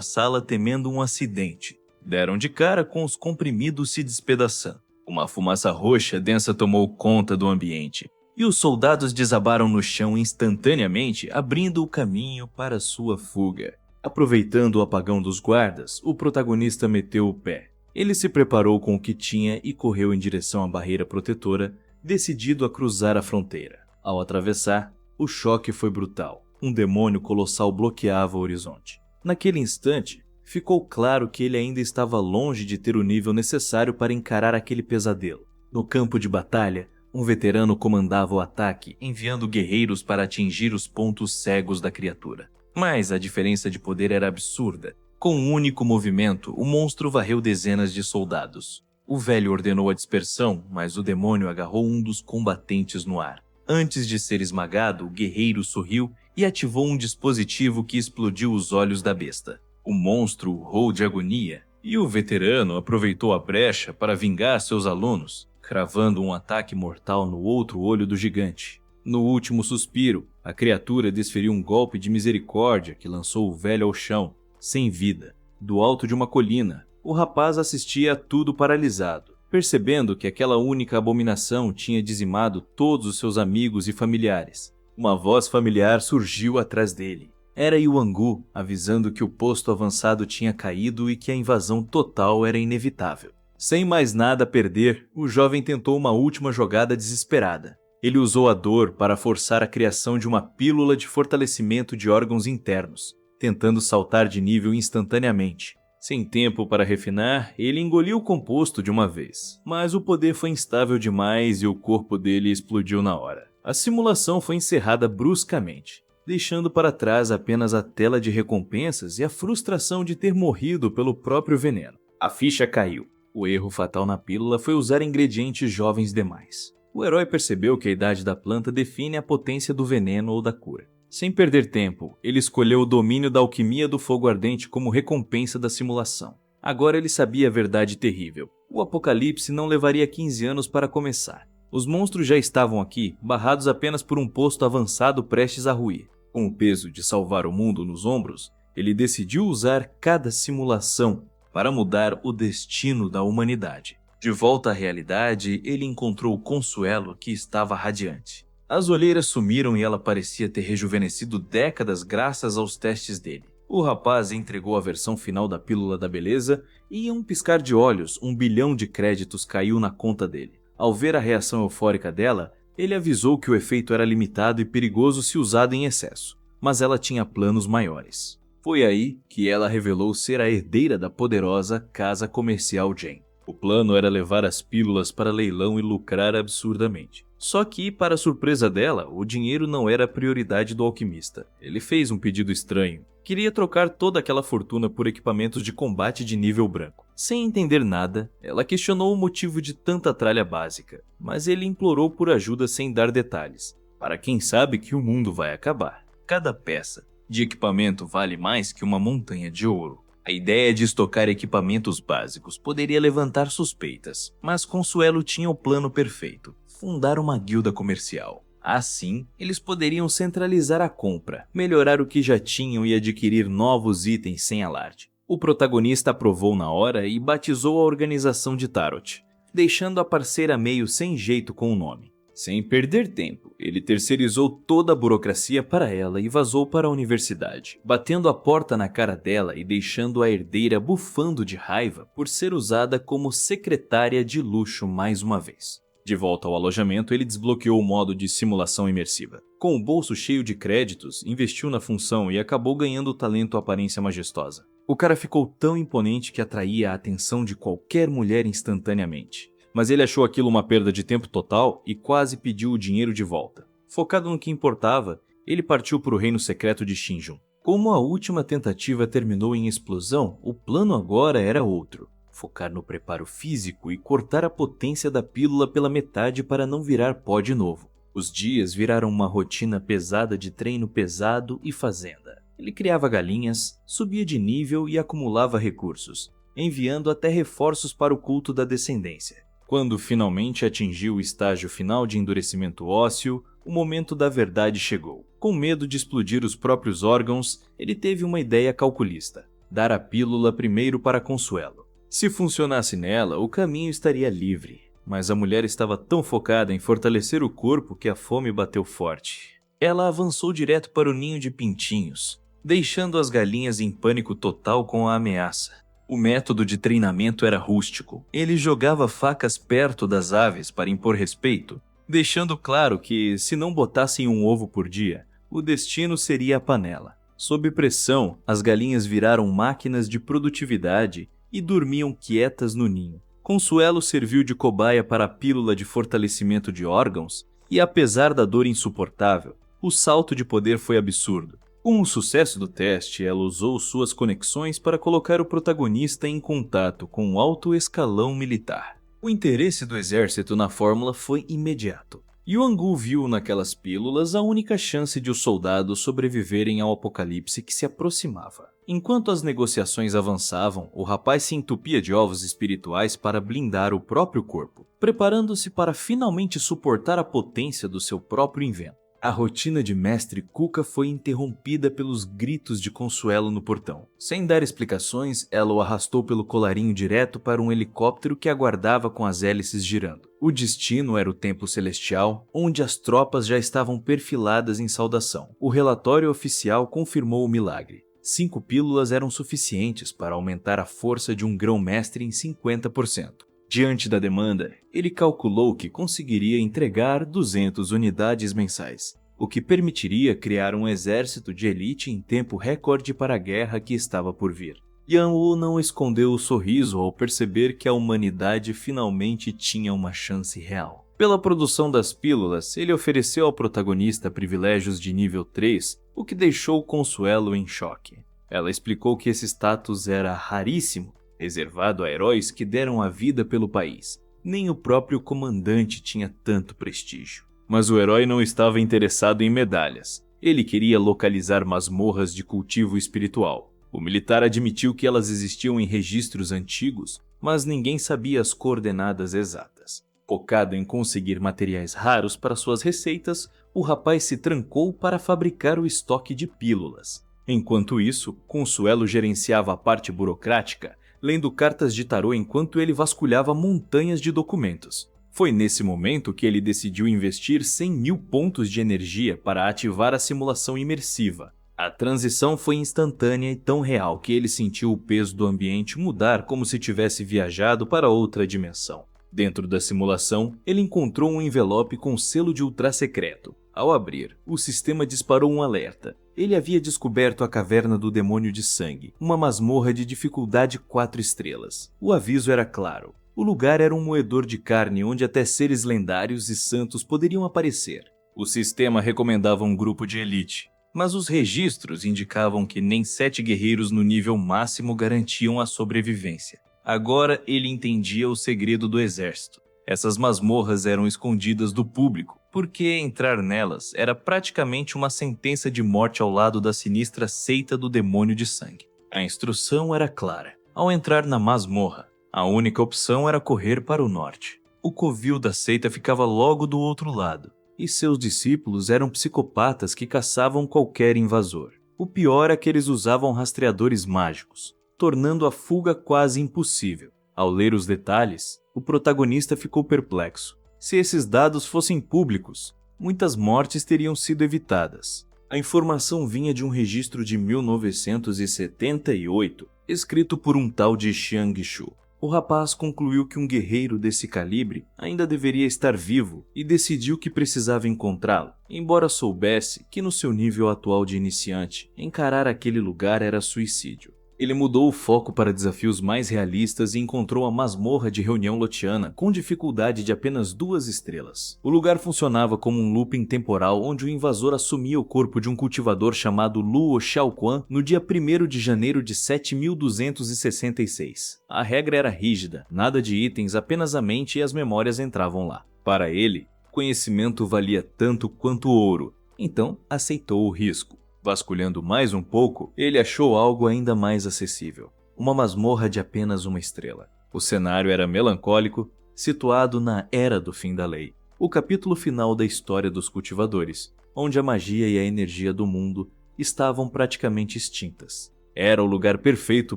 sala temendo um acidente, deram de cara com os comprimidos se despedaçando. Uma fumaça roxa densa tomou conta do ambiente, e os soldados desabaram no chão instantaneamente, abrindo o caminho para sua fuga. Aproveitando o apagão dos guardas, o protagonista meteu o pé. Ele se preparou com o que tinha e correu em direção à barreira protetora, decidido a cruzar a fronteira. Ao atravessar, o choque foi brutal. Um demônio colossal bloqueava o horizonte. Naquele instante, ficou claro que ele ainda estava longe de ter o nível necessário para encarar aquele pesadelo. No campo de batalha, um veterano comandava o ataque, enviando guerreiros para atingir os pontos cegos da criatura. Mas a diferença de poder era absurda. Com um único movimento, o monstro varreu dezenas de soldados. O velho ordenou a dispersão, mas o demônio agarrou um dos combatentes no ar. Antes de ser esmagado, o guerreiro sorriu e ativou um dispositivo que explodiu os olhos da besta. O monstro urrou de agonia, e o veterano aproveitou a brecha para vingar seus alunos, cravando um ataque mortal no outro olho do gigante. No último suspiro, a criatura desferiu um golpe de misericórdia que lançou o velho ao chão, sem vida. Do alto de uma colina, o rapaz assistia a tudo paralisado. percebendo que aquela única abominação tinha dizimado todos os seus amigos e familiares. Uma voz familiar surgiu atrás dele. Era Yuan-gu, avisando que o posto avançado tinha caído e que a invasão total era inevitável. Sem mais nada a perder, o jovem tentou uma última jogada desesperada. Ele usou a dor para forçar a criação de uma pílula de fortalecimento de órgãos internos, tentando saltar de nível instantaneamente. Sem tempo para refinar, ele engoliu o composto de uma vez, mas o poder foi instável demais e o corpo dele explodiu na hora. A simulação foi encerrada bruscamente, deixando para trás apenas a tela de recompensas e a frustração de ter morrido pelo próprio veneno. A ficha caiu. O erro fatal na pílula foi usar ingredientes jovens demais. O herói percebeu que a idade da planta define a potência do veneno ou da cura. Sem perder tempo, ele escolheu o domínio da alquimia do fogo ardente como recompensa da simulação. Agora ele sabia a verdade terrível. O apocalipse não levaria 15 anos para começar. Os monstros já estavam aqui, barrados apenas por um posto avançado prestes a ruir. Com o peso de salvar o mundo nos ombros, ele decidiu usar cada simulação para mudar o destino da humanidade. De volta à realidade, ele encontrou Consuelo, que estava radiante. As olheiras sumiram e ela parecia ter rejuvenescido décadas graças aos testes dele. O rapaz entregou a versão final da pílula da beleza e, em um piscar de olhos, 1 bilhão de créditos caiu na conta dele. Ao ver a reação eufórica dela, ele avisou que o efeito era limitado e perigoso se usado em excesso, mas ela tinha planos maiores. Foi aí que ela revelou ser a herdeira da poderosa casa comercial Jane. O plano era levar as pílulas para leilão e lucrar absurdamente. Só que, para surpresa dela, o dinheiro não era a prioridade do alquimista. Ele fez um pedido estranho. Queria trocar toda aquela fortuna por equipamentos de combate de nível branco. Sem entender nada, ela questionou o motivo de tanta tralha básica, mas ele implorou por ajuda sem dar detalhes. Para quem sabe que o mundo vai acabar. Cada peça de equipamento vale mais que uma montanha de ouro. A ideia de estocar equipamentos básicos poderia levantar suspeitas, mas Consuelo tinha o plano perfeito: fundar uma guilda comercial. Assim, eles poderiam centralizar a compra, melhorar o que já tinham e adquirir novos itens sem alarde. O protagonista aprovou na hora e batizou a organização de Tarot, deixando a parceira meio sem jeito com o nome. Sem perder tempo, ele terceirizou toda a burocracia para ela e vazou para a universidade, batendo a porta na cara dela e deixando a herdeira bufando de raiva por ser usada como secretária de luxo mais uma vez. De volta ao alojamento, ele desbloqueou o modo de simulação imersiva. Com o bolso cheio de créditos, investiu na função e acabou ganhando o talento Aparência Majestosa. O cara ficou tão imponente que atraía a atenção de qualquer mulher instantaneamente. Mas ele achou aquilo uma perda de tempo total e quase pediu o dinheiro de volta. Focado no que importava, ele partiu para o reino secreto de Shinjun. Como a última tentativa terminou em explosão, o plano agora era outro: focar no preparo físico e cortar a potência da pílula pela metade para não virar pó de novo. Os dias viraram uma rotina pesada de treino pesado e fazenda. Ele criava galinhas, subia de nível e acumulava recursos, enviando até reforços para o culto da descendência. Quando finalmente atingiu o estágio final de endurecimento ósseo, o momento da verdade chegou. Com medo de explodir os próprios órgãos, ele teve uma ideia calculista: dar a pílula primeiro para Consuelo. Se funcionasse nela, o caminho estaria livre. Mas a mulher estava tão focada em fortalecer o corpo que a fome bateu forte. Ela avançou direto para o ninho de pintinhos, deixando as galinhas em pânico total com a ameaça. O método de treinamento era rústico. Ele jogava facas perto das aves para impor respeito, deixando claro que, se não botassem um ovo por dia, o destino seria a panela. Sob pressão, as galinhas viraram máquinas de produtividade e dormiam quietas no ninho. Consuelo serviu de cobaia para a pílula de fortalecimento de órgãos e, apesar da dor insuportável, o salto de poder foi absurdo. Com o sucesso do teste, ela usou suas conexões para colocar o protagonista em contato com o alto escalão militar. O interesse do exército na fórmula foi imediato. Yuan-gu viu naquelas pílulas a única chance de os soldados sobreviverem ao apocalipse que se aproximava. Enquanto as negociações avançavam, o rapaz se entupia de ovos espirituais para blindar o próprio corpo, preparando-se para finalmente suportar a potência do seu próprio invento. A rotina de Mestre Cuca foi interrompida pelos gritos de Consuelo no portão. Sem dar explicações, ela o arrastou pelo colarinho direto para um helicóptero que aguardava com as hélices girando. O destino era o Templo Celestial, onde as tropas já estavam perfiladas em saudação. O relatório oficial confirmou o milagre. 5 pílulas eram suficientes para aumentar a força de um grão-mestre em 50%. Diante da demanda, ele calculou que conseguiria entregar 200 unidades mensais, o que permitiria criar um exército de elite em tempo recorde para a guerra que estava por vir. Yan-Wu não escondeu o sorriso ao perceber que a humanidade finalmente tinha uma chance real. Pela produção das pílulas, ele ofereceu ao protagonista privilégios de nível 3, o que deixou Consuelo em choque. Ela explicou que esse status era raríssimo, reservado a heróis que deram a vida pelo país. Nem o próprio comandante tinha tanto prestígio. Mas o herói não estava interessado em medalhas. Ele queria localizar masmorras de cultivo espiritual. O militar admitiu que elas existiam em registros antigos, mas ninguém sabia as coordenadas exatas. Focado em conseguir materiais raros para suas receitas, o rapaz se trancou para fabricar o estoque de pílulas. Enquanto isso, Consuelo gerenciava a parte burocrática, lendo cartas de tarô enquanto ele vasculhava montanhas de documentos. Foi nesse momento que ele decidiu investir 100 mil pontos de energia para ativar a simulação imersiva. A transição foi instantânea e tão real que ele sentiu o peso do ambiente mudar como se tivesse viajado para outra dimensão. Dentro da simulação, ele encontrou um envelope com selo de ultra-secreto. Ao abrir, o sistema disparou um alerta. Ele havia descoberto a Caverna do Demônio de Sangue, uma masmorra de dificuldade 4 estrelas. O aviso era claro. O lugar era um moedor de carne onde até seres lendários e santos poderiam aparecer. O sistema recomendava um grupo de elite, mas os registros indicavam que nem 7 guerreiros no nível máximo garantiam a sobrevivência. Agora ele entendia o segredo do exército. Essas masmorras eram escondidas do público, porque entrar nelas era praticamente uma sentença de morte ao lado da sinistra seita do Demônio de Sangue. A instrução era clara. Ao entrar na masmorra, a única opção era correr para o norte. O covil da seita ficava logo do outro lado, e seus discípulos eram psicopatas que caçavam qualquer invasor. O pior é que eles usavam rastreadores mágicos, tornando a fuga quase impossível. Ao ler os detalhes, o protagonista ficou perplexo. Se esses dados fossem públicos, muitas mortes teriam sido evitadas. A informação vinha de um registro de 1978, escrito por um tal de Xiang Shu. O rapaz concluiu que um guerreiro desse calibre ainda deveria estar vivo e decidiu que precisava encontrá-lo, embora soubesse que no seu nível atual de iniciante, encarar aquele lugar era suicídio. Ele mudou o foco para desafios mais realistas e encontrou a masmorra de reunião lotiana com dificuldade de apenas 2 estrelas. O lugar funcionava como um looping temporal onde o invasor assumia o corpo de um cultivador chamado Luo Xiaoquan no dia 1º de janeiro de 7266. A regra era rígida, nada de itens, apenas a mente e as memórias entravam lá. Para ele, conhecimento valia tanto quanto ouro, então aceitou o risco. Vasculhando mais um pouco, ele achou algo ainda mais acessível. Uma masmorra de apenas 1 estrela. O cenário era melancólico, situado na Era do Fim da Lei, o capítulo final da história dos cultivadores, onde a magia e a energia do mundo estavam praticamente extintas. Era o lugar perfeito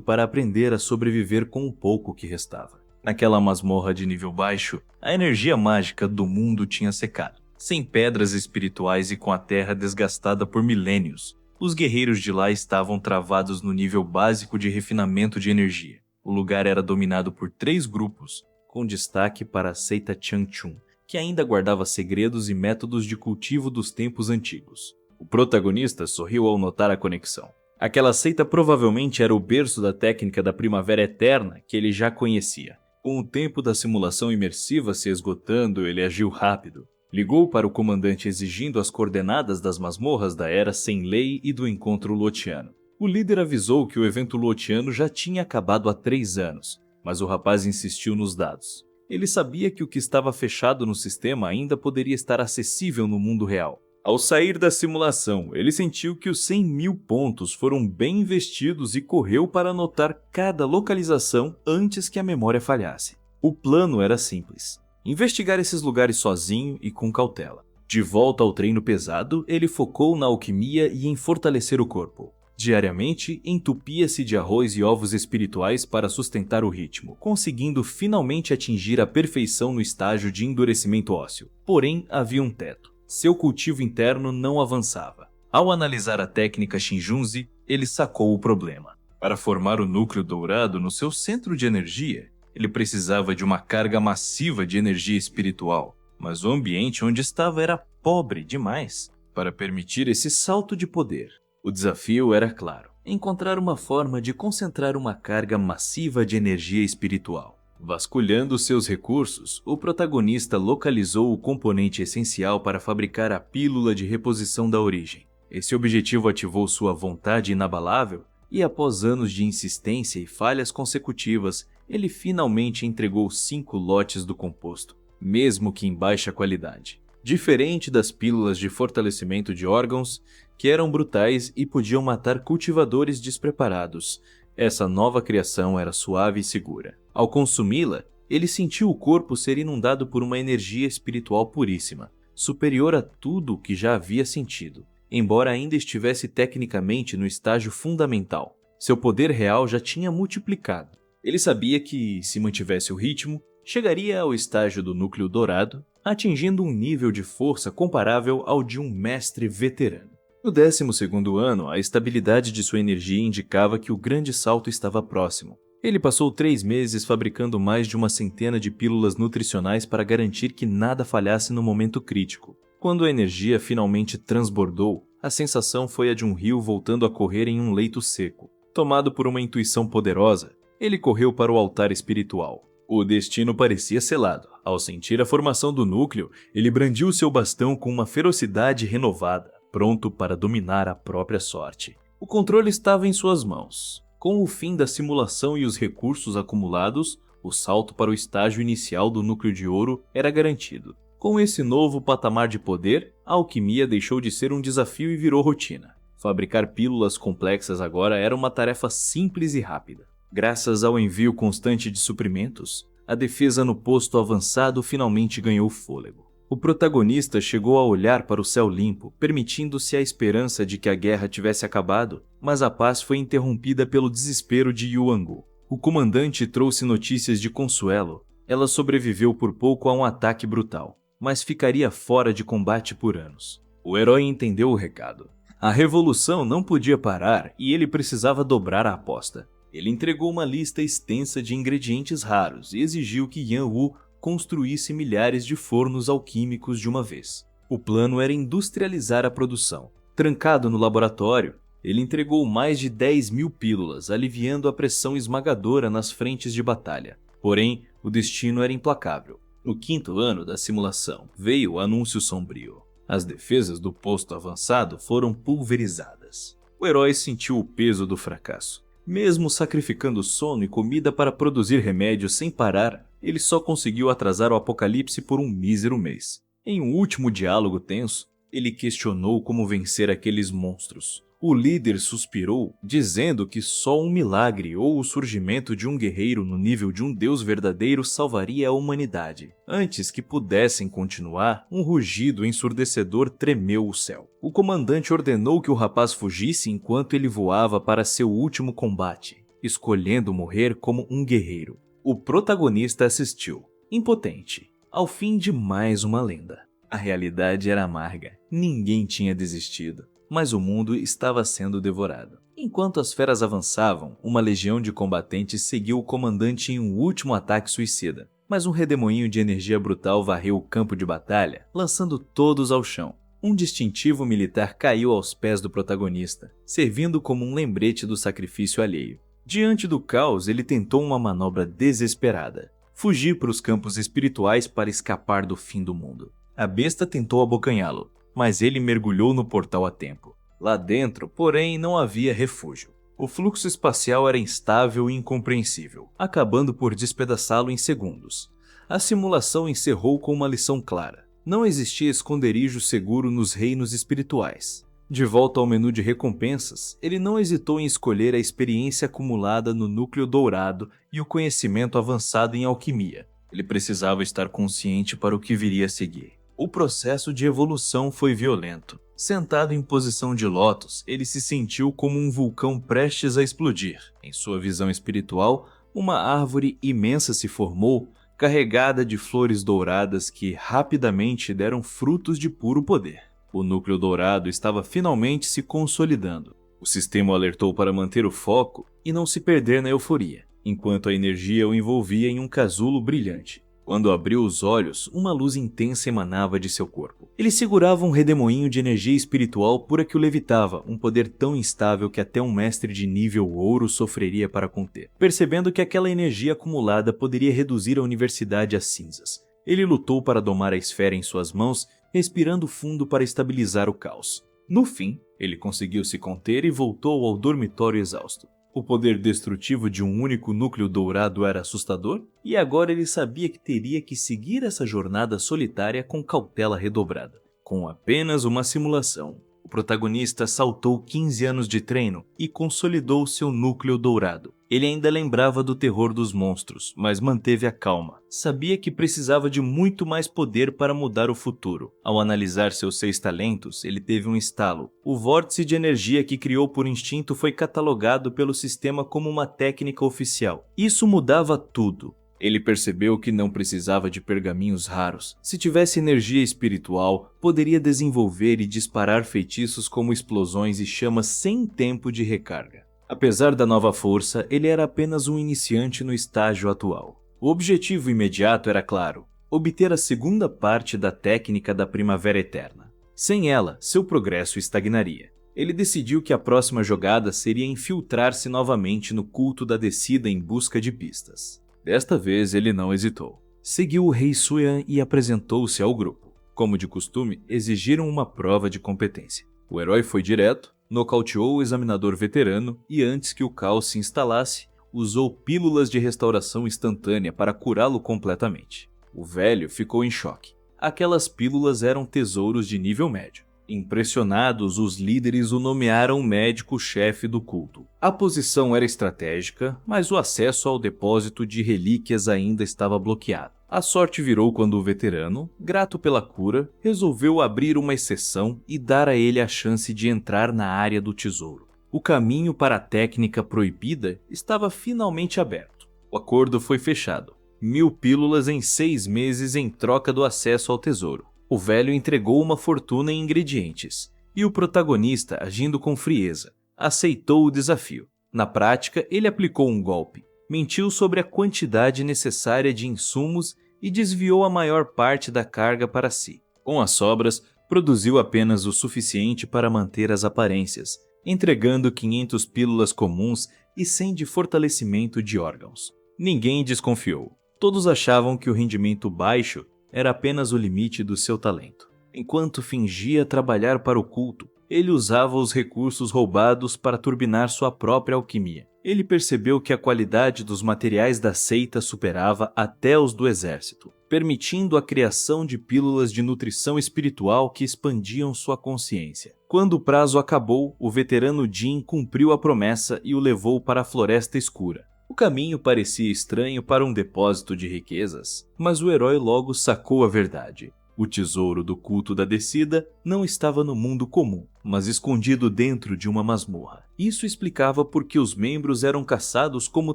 para aprender a sobreviver com o pouco que restava. Naquela masmorra de nível baixo, a energia mágica do mundo tinha secado. Sem pedras espirituais e com a terra desgastada por milênios, os guerreiros de lá estavam travados no nível básico de refinamento de energia. O lugar era dominado por 3 grupos, com destaque para a seita Changchun, que ainda guardava segredos e métodos de cultivo dos tempos antigos. O protagonista sorriu ao notar a conexão. Aquela seita provavelmente era o berço da técnica da Primavera Eterna que ele já conhecia. Com o tempo da simulação imersiva se esgotando, ele agiu rápido. Ligou para o comandante exigindo as coordenadas das masmorras da Era Sem Lei e do encontro lotiano. O líder avisou que o evento lotiano já tinha acabado há 3 anos, mas o rapaz insistiu nos dados. Ele sabia que o que estava fechado no sistema ainda poderia estar acessível no mundo real. Ao sair da simulação, ele sentiu que os 100 mil pontos foram bem investidos e correu para anotar cada localização antes que a memória falhasse. O plano era simples: investigar esses lugares sozinho e com cautela. De volta ao treino pesado, ele focou na alquimia e em fortalecer o corpo. Diariamente, entupia-se de arroz e ovos espirituais para sustentar o ritmo, conseguindo finalmente atingir a perfeição no estágio de endurecimento ósseo. Porém, havia um teto. Seu cultivo interno não avançava. Ao analisar a técnica Shinjunzi, ele sacou o problema. Para formar o núcleo dourado no seu centro de energia, ele precisava de uma carga massiva de energia espiritual, mas o ambiente onde estava era pobre demais para permitir esse salto de poder. O desafio era claro: encontrar uma forma de concentrar uma carga massiva de energia espiritual. Vasculhando seus recursos, o protagonista localizou o componente essencial para fabricar a pílula de reposição da origem. Esse objetivo ativou sua vontade inabalável e, após anos de insistência e falhas consecutivas, ele finalmente entregou 5 lotes do composto, mesmo que em baixa qualidade. Diferente das pílulas de fortalecimento de órgãos, que eram brutais e podiam matar cultivadores despreparados, essa nova criação era suave e segura. Ao consumi-la, ele sentiu o corpo ser inundado por uma energia espiritual puríssima, superior a tudo o que já havia sentido. Embora ainda estivesse tecnicamente no estágio fundamental, seu poder real já tinha multiplicado. Ele sabia que, se mantivesse o ritmo, chegaria ao estágio do núcleo dourado, atingindo um nível de força comparável ao de um mestre veterano. No 12º ano, a estabilidade de sua energia indicava que o grande salto estava próximo. Ele passou 3 meses fabricando mais de uma centena de pílulas nutricionais para garantir que nada falhasse no momento crítico. Quando a energia finalmente transbordou, a sensação foi a de um rio voltando a correr em um leito seco. Tomado por uma intuição poderosa, ele correu para o altar espiritual. O destino parecia selado. Ao sentir a formação do núcleo, ele brandiu seu bastão com uma ferocidade renovada, pronto para dominar a própria sorte. O controle estava em suas mãos. Com o fim da simulação e os recursos acumulados, o salto para o estágio inicial do núcleo de ouro era garantido. Com esse novo patamar de poder, a alquimia deixou de ser um desafio e virou rotina. Fabricar pílulas complexas agora era uma tarefa simples e rápida. Graças ao envio constante de suprimentos, a defesa no posto avançado finalmente ganhou fôlego. O protagonista chegou a olhar para o céu limpo, permitindo-se a esperança de que a guerra tivesse acabado, mas a paz foi interrompida pelo desespero de Yuangu. O comandante trouxe notícias de consuelo. Ela sobreviveu por pouco a um ataque brutal, mas ficaria fora de combate por anos. O herói entendeu o recado. A revolução não podia parar e ele precisava dobrar a aposta. Ele entregou uma lista extensa de ingredientes raros e exigiu que Yan Wu construísse milhares de fornos alquímicos de uma vez. O plano era industrializar a produção. Trancado no laboratório, ele entregou mais de 10.000 pílulas, aliviando a pressão esmagadora nas frentes de batalha. Porém, o destino era implacável. No 5º ano da simulação, veio o anúncio sombrio. As defesas do posto avançado foram pulverizadas. O herói sentiu o peso do fracasso. Mesmo sacrificando sono e comida para produzir remédios sem parar, ele só conseguiu atrasar o apocalipse por um mísero mês. Em um último diálogo tenso, ele questionou como vencer aqueles monstros. O líder suspirou, dizendo que só um milagre ou o surgimento de um guerreiro no nível de um deus verdadeiro salvaria a humanidade. Antes que pudessem continuar, um rugido ensurdecedor tremeu o céu. O comandante ordenou que o rapaz fugisse enquanto ele voava para seu último combate, escolhendo morrer como um guerreiro. O protagonista assistiu, impotente, ao fim de mais uma lenda. A realidade era amarga. Ninguém tinha desistido, mas o mundo estava sendo devorado. Enquanto as feras avançavam, uma legião de combatentes seguiu o comandante em um último ataque suicida. Mas um redemoinho de energia brutal varreu o campo de batalha, lançando todos ao chão. Um distintivo militar caiu aos pés do protagonista, servindo como um lembrete do sacrifício alheio. Diante do caos, ele tentou uma manobra desesperada: fugir para os campos espirituais para escapar do fim do mundo. A besta tentou abocanhá-lo, mas ele mergulhou no portal a tempo. Lá dentro, porém, não havia refúgio. O fluxo espacial era instável e incompreensível, acabando por despedaçá-lo em segundos. A simulação encerrou com uma lição clara: não existia esconderijo seguro nos reinos espirituais. De volta ao menu de recompensas, ele não hesitou em escolher a experiência acumulada no núcleo dourado e o conhecimento avançado em alquimia. Ele precisava estar consciente para o que viria a seguir. O processo de evolução foi violento. Sentado em posição de lótus, ele se sentiu como um vulcão prestes a explodir. Em sua visão espiritual, uma árvore imensa se formou, carregada de flores douradas que rapidamente deram frutos de puro poder. O núcleo dourado estava finalmente se consolidando. O sistema o alertou para manter o foco e não se perder na euforia, enquanto a energia o envolvia em um casulo brilhante. Quando abriu os olhos, uma luz intensa emanava de seu corpo. Ele segurava um redemoinho de energia espiritual pura que o levitava, um poder tão instável que até um mestre de nível ouro sofreria para conter. Percebendo que aquela energia acumulada poderia reduzir a universidade a cinzas, ele lutou para domar a esfera em suas mãos, respirando fundo para estabilizar o caos. No fim, ele conseguiu se conter e voltou ao dormitório exausto. O poder destrutivo de um único núcleo dourado era assustador, e agora ele sabia que teria que seguir essa jornada solitária com cautela redobrada. Com apenas uma simulação, o protagonista saltou 15 anos de treino e consolidou seu núcleo dourado. Ele ainda lembrava do terror dos monstros, mas manteve a calma. Sabia que precisava de muito mais poder para mudar o futuro. Ao analisar seus 6 talentos, ele teve um estalo. O vórtice de energia que criou por instinto foi catalogado pelo sistema como uma técnica oficial. Isso mudava tudo. Ele percebeu que não precisava de pergaminhos raros. Se tivesse energia espiritual, poderia desenvolver e disparar feitiços como explosões e chamas sem tempo de recarga. Apesar da nova força, ele era apenas um iniciante no estágio atual. O objetivo imediato era claro: obter a segunda parte da técnica da Primavera Eterna. Sem ela, seu progresso estagnaria. Ele decidiu que a próxima jogada seria infiltrar-se novamente no culto da descida em busca de pistas. Desta vez ele não hesitou. Seguiu o rei Suyan e apresentou-se ao grupo. Como de costume, exigiram uma prova de competência. O herói foi direto, nocauteou o examinador veterano e, antes que o caos se instalasse, usou pílulas de restauração instantânea para curá-lo completamente. O velho ficou em choque. Aquelas pílulas eram tesouros de nível médio. Impressionados, os líderes o nomearam médico-chefe do culto. A posição era estratégica, mas o acesso ao depósito de relíquias ainda estava bloqueado. A sorte virou quando o veterano, grato pela cura, resolveu abrir uma exceção e dar a ele a chance de entrar na área do tesouro. O caminho para a técnica proibida estava finalmente aberto. O acordo foi fechado. 1000 pílulas em 6 meses em troca do acesso ao tesouro. O velho entregou uma fortuna em ingredientes, e o protagonista, agindo com frieza, aceitou o desafio. Na prática, ele aplicou um golpe, mentiu sobre a quantidade necessária de insumos e desviou a maior parte da carga para si. Com as sobras, produziu apenas o suficiente para manter as aparências, entregando 500 pílulas comuns e 100 de fortalecimento de órgãos. Ninguém desconfiou. Todos achavam que o rendimento baixo era apenas o limite do seu talento. Enquanto fingia trabalhar para o culto, ele usava os recursos roubados para turbinar sua própria alquimia. Ele percebeu que a qualidade dos materiais da seita superava até os do exército, permitindo a criação de pílulas de nutrição espiritual que expandiam sua consciência. Quando o prazo acabou, o veterano Jin cumpriu a promessa e o levou para a Floresta Escura. O caminho parecia estranho para um depósito de riquezas, mas o herói logo sacou a verdade. O tesouro do culto da descida não estava no mundo comum, mas escondido dentro de uma masmorra. Isso explicava por que os membros eram caçados como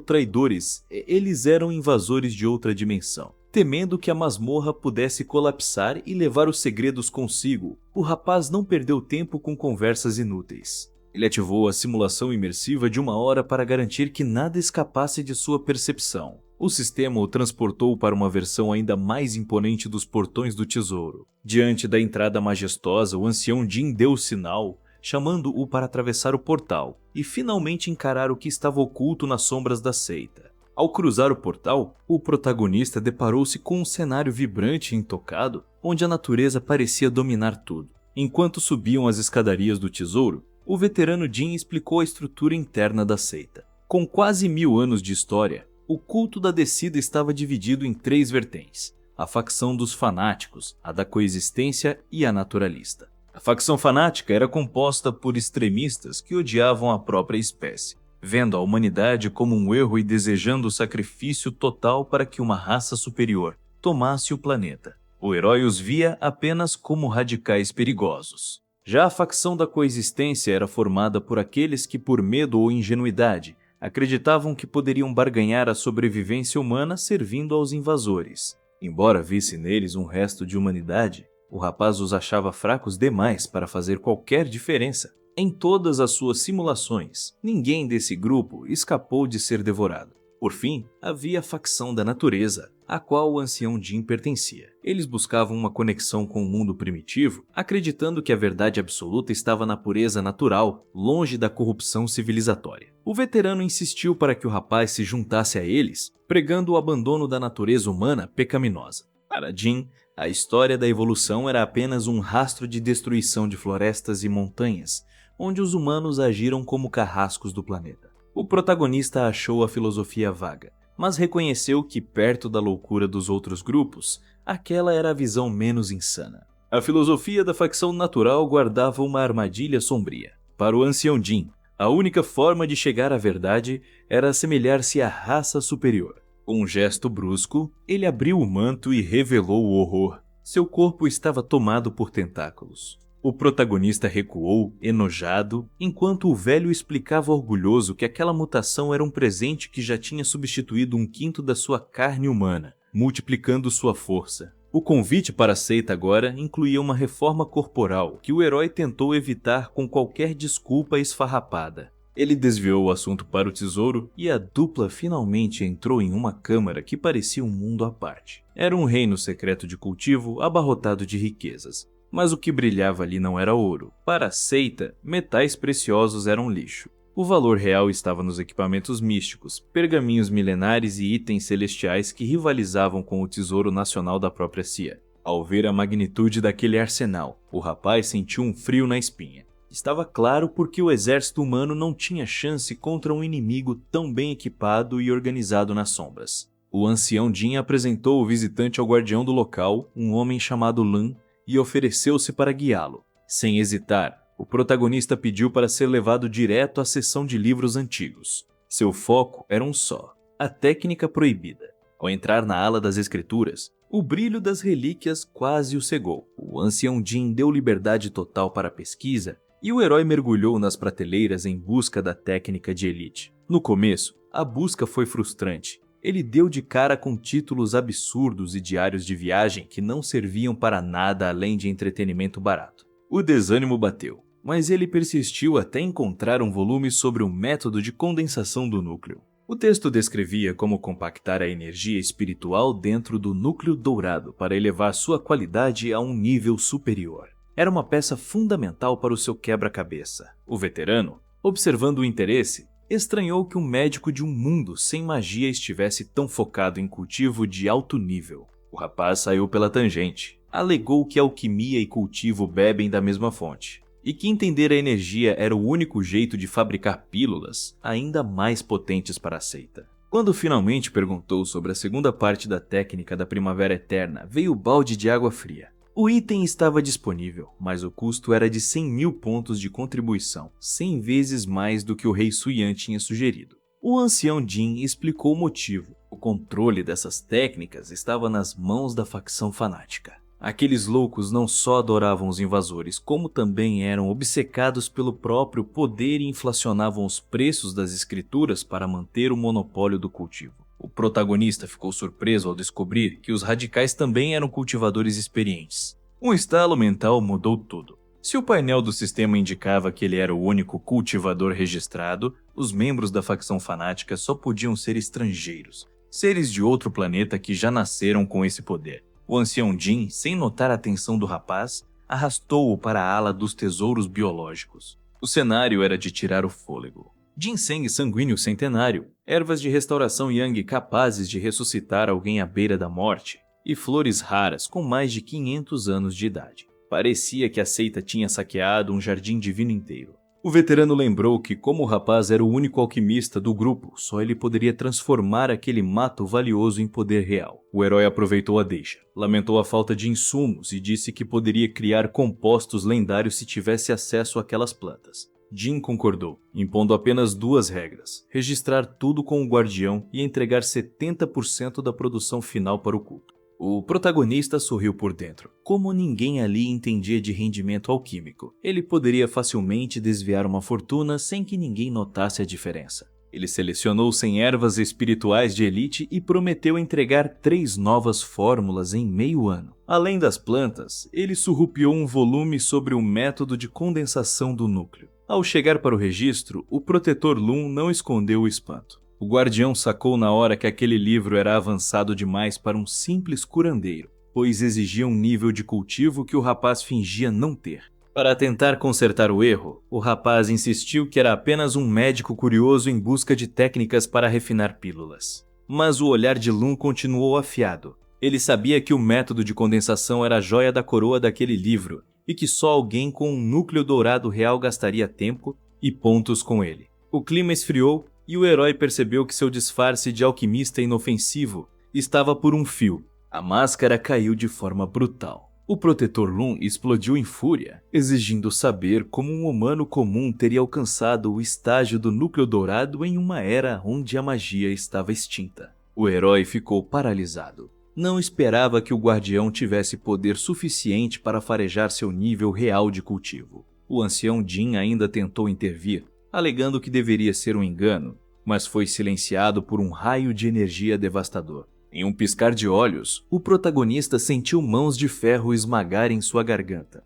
traidores. Eles eram invasores de outra dimensão. Temendo que a masmorra pudesse colapsar e levar os segredos consigo, o rapaz não perdeu tempo com conversas inúteis. Ele ativou a simulação imersiva de 1 hora para garantir que nada escapasse de sua percepção. O sistema o transportou para uma versão ainda mais imponente dos portões do tesouro. Diante da entrada majestosa, o ancião Jin deu o sinal, chamando-o para atravessar o portal e finalmente encarar o que estava oculto nas sombras da seita. Ao cruzar o portal, o protagonista deparou-se com um cenário vibrante e intocado, onde a natureza parecia dominar tudo. Enquanto subiam as escadarias do tesouro, o veterano Jin explicou a estrutura interna da seita. Com quase 1000 anos de história, o culto da descida estava dividido em 3 vertentes: a facção dos fanáticos, a da coexistência e a naturalista. A facção fanática era composta por extremistas que odiavam a própria espécie, vendo a humanidade como um erro e desejando o sacrifício total para que uma raça superior tomasse o planeta. O herói os via apenas como radicais perigosos. Já a facção da coexistência era formada por aqueles que, por medo ou ingenuidade, acreditavam que poderiam barganhar a sobrevivência humana servindo aos invasores. Embora visse neles um resto de humanidade, o rapaz os achava fracos demais para fazer qualquer diferença. Em todas as suas simulações, ninguém desse grupo escapou de ser devorado. Por fim, havia a facção da natureza, a qual o ancião Jin pertencia. Eles buscavam uma conexão com o mundo primitivo, acreditando que a verdade absoluta estava na pureza natural, longe da corrupção civilizatória. O veterano insistiu para que o rapaz se juntasse a eles, pregando o abandono da natureza humana pecaminosa. Para Jin, a história da evolução era apenas um rastro de destruição de florestas e montanhas, onde os humanos agiram como carrascos do planeta. O protagonista achou a filosofia vaga, mas reconheceu que, perto da loucura dos outros grupos, aquela era a visão menos insana. A filosofia da facção natural guardava uma armadilha sombria. Para o ancião Jin, a única forma de chegar à verdade era assemelhar-se à raça superior. Com um gesto brusco, ele abriu o manto e revelou o horror. Seu corpo estava tomado por tentáculos. O protagonista recuou, enojado, enquanto o velho explicava orgulhoso que aquela mutação era um presente que já tinha substituído 1/5 da sua carne humana, multiplicando sua força. O convite para a seita agora incluía uma reforma corporal que o herói tentou evitar com qualquer desculpa esfarrapada. Ele desviou o assunto para o tesouro e a dupla finalmente entrou em uma câmara que parecia um mundo à parte. Era um reino secreto de cultivo abarrotado de riquezas. Mas o que brilhava ali não era ouro. Para a seita, metais preciosos eram lixo. O valor real estava nos equipamentos místicos, pergaminhos milenares e itens celestiais que rivalizavam com o tesouro nacional da própria CIA. Ao ver a magnitude daquele arsenal, o rapaz sentiu um frio na espinha. Estava claro porque o exército humano não tinha chance contra um inimigo tão bem equipado e organizado nas sombras. O ancião Jin apresentou o visitante ao guardião do local, um homem chamado Lan, e ofereceu-se para guiá-lo. Sem hesitar, o protagonista pediu para ser levado direto à seção de livros antigos. Seu foco era um só: a técnica proibida. Ao entrar na ala das escrituras, o brilho das relíquias quase o cegou. O ancião Jin deu liberdade total para a pesquisa e o herói mergulhou nas prateleiras em busca da técnica de elite. No começo, a busca foi frustrante. Ele deu de cara com títulos absurdos e diários de viagem que não serviam para nada além de entretenimento barato. O desânimo bateu, mas ele persistiu até encontrar um volume sobre o método de condensação do núcleo. O texto descrevia como compactar a energia espiritual dentro do núcleo dourado para elevar sua qualidade a um nível superior. Era uma peça fundamental para o seu quebra-cabeça. O veterano, observando o interesse, estranhou que um médico de um mundo sem magia estivesse tão focado em cultivo de alto nível. O rapaz saiu pela tangente. Alegou que alquimia e cultivo bebem da mesma fonte, e que entender a energia era o único jeito de fabricar pílulas ainda mais potentes para a seita. Quando finalmente perguntou sobre a segunda parte da técnica da Primavera Eterna, veio o balde de água fria. O item estava disponível, mas o custo era de 100.000 pontos de contribuição, 100 vezes mais do que o rei Suyan tinha sugerido. O ancião Jin explicou o motivo. O controle dessas técnicas estava nas mãos da facção fanática. Aqueles loucos não só adoravam os invasores, como também eram obcecados pelo próprio poder e inflacionavam os preços das escrituras para manter o monopólio do cultivo. O protagonista ficou surpreso ao descobrir que os radicais também eram cultivadores experientes. Um estalo mental mudou tudo. Se o painel do sistema indicava que ele era o único cultivador registrado, os membros da facção fanática só podiam ser estrangeiros, seres de outro planeta que já nasceram com esse poder. O ancião Jin, sem notar a atenção do rapaz, arrastou-o para a ala dos tesouros biológicos. O cenário era de tirar o fôlego. Ginseng sanguíneo centenário, ervas de restauração yang capazes de ressuscitar alguém à beira da morte, e flores raras com mais de 500 anos de idade. Parecia que a seita tinha saqueado um jardim divino inteiro. O veterano lembrou que, como o rapaz era o único alquimista do grupo, só ele poderia transformar aquele mato valioso em poder real. O herói aproveitou a deixa, lamentou a falta de insumos e disse que poderia criar compostos lendários se tivesse acesso àquelas plantas. Jin concordou, impondo apenas 2 regras: registrar tudo com o guardião e entregar 70% da produção final para o culto. O protagonista sorriu por dentro. Como ninguém ali entendia de rendimento alquímico, ele poderia facilmente desviar uma fortuna sem que ninguém notasse a diferença. Ele selecionou 100 ervas espirituais de elite e prometeu entregar 3 novas fórmulas em meio ano. Além das plantas, ele surrupiou um volume sobre o método de condensação do núcleo. Ao chegar para o registro, o protetor Lum não escondeu o espanto. O guardião sacou na hora que aquele livro era avançado demais para um simples curandeiro, pois exigia um nível de cultivo que o rapaz fingia não ter. Para tentar consertar o erro, o rapaz insistiu que era apenas um médico curioso em busca de técnicas para refinar pílulas. Mas o olhar de Lum continuou afiado. Ele sabia que o método de condensação era a joia da coroa daquele livro e que só alguém com um núcleo dourado real gastaria tempo e pontos com ele. O clima esfriou e o herói percebeu que seu disfarce de alquimista inofensivo estava por um fio. A máscara caiu de forma brutal. O protetor Lum explodiu em fúria, exigindo saber como um humano comum teria alcançado o estágio do núcleo dourado em uma era onde a magia estava extinta. O herói ficou paralisado. Não esperava que o guardião tivesse poder suficiente para farejar seu nível real de cultivo. O ancião Jin ainda tentou intervir, alegando que deveria ser um engano, mas foi silenciado por um raio de energia devastador. Em um piscar de olhos, o protagonista sentiu mãos de ferro esmagarem sua garganta.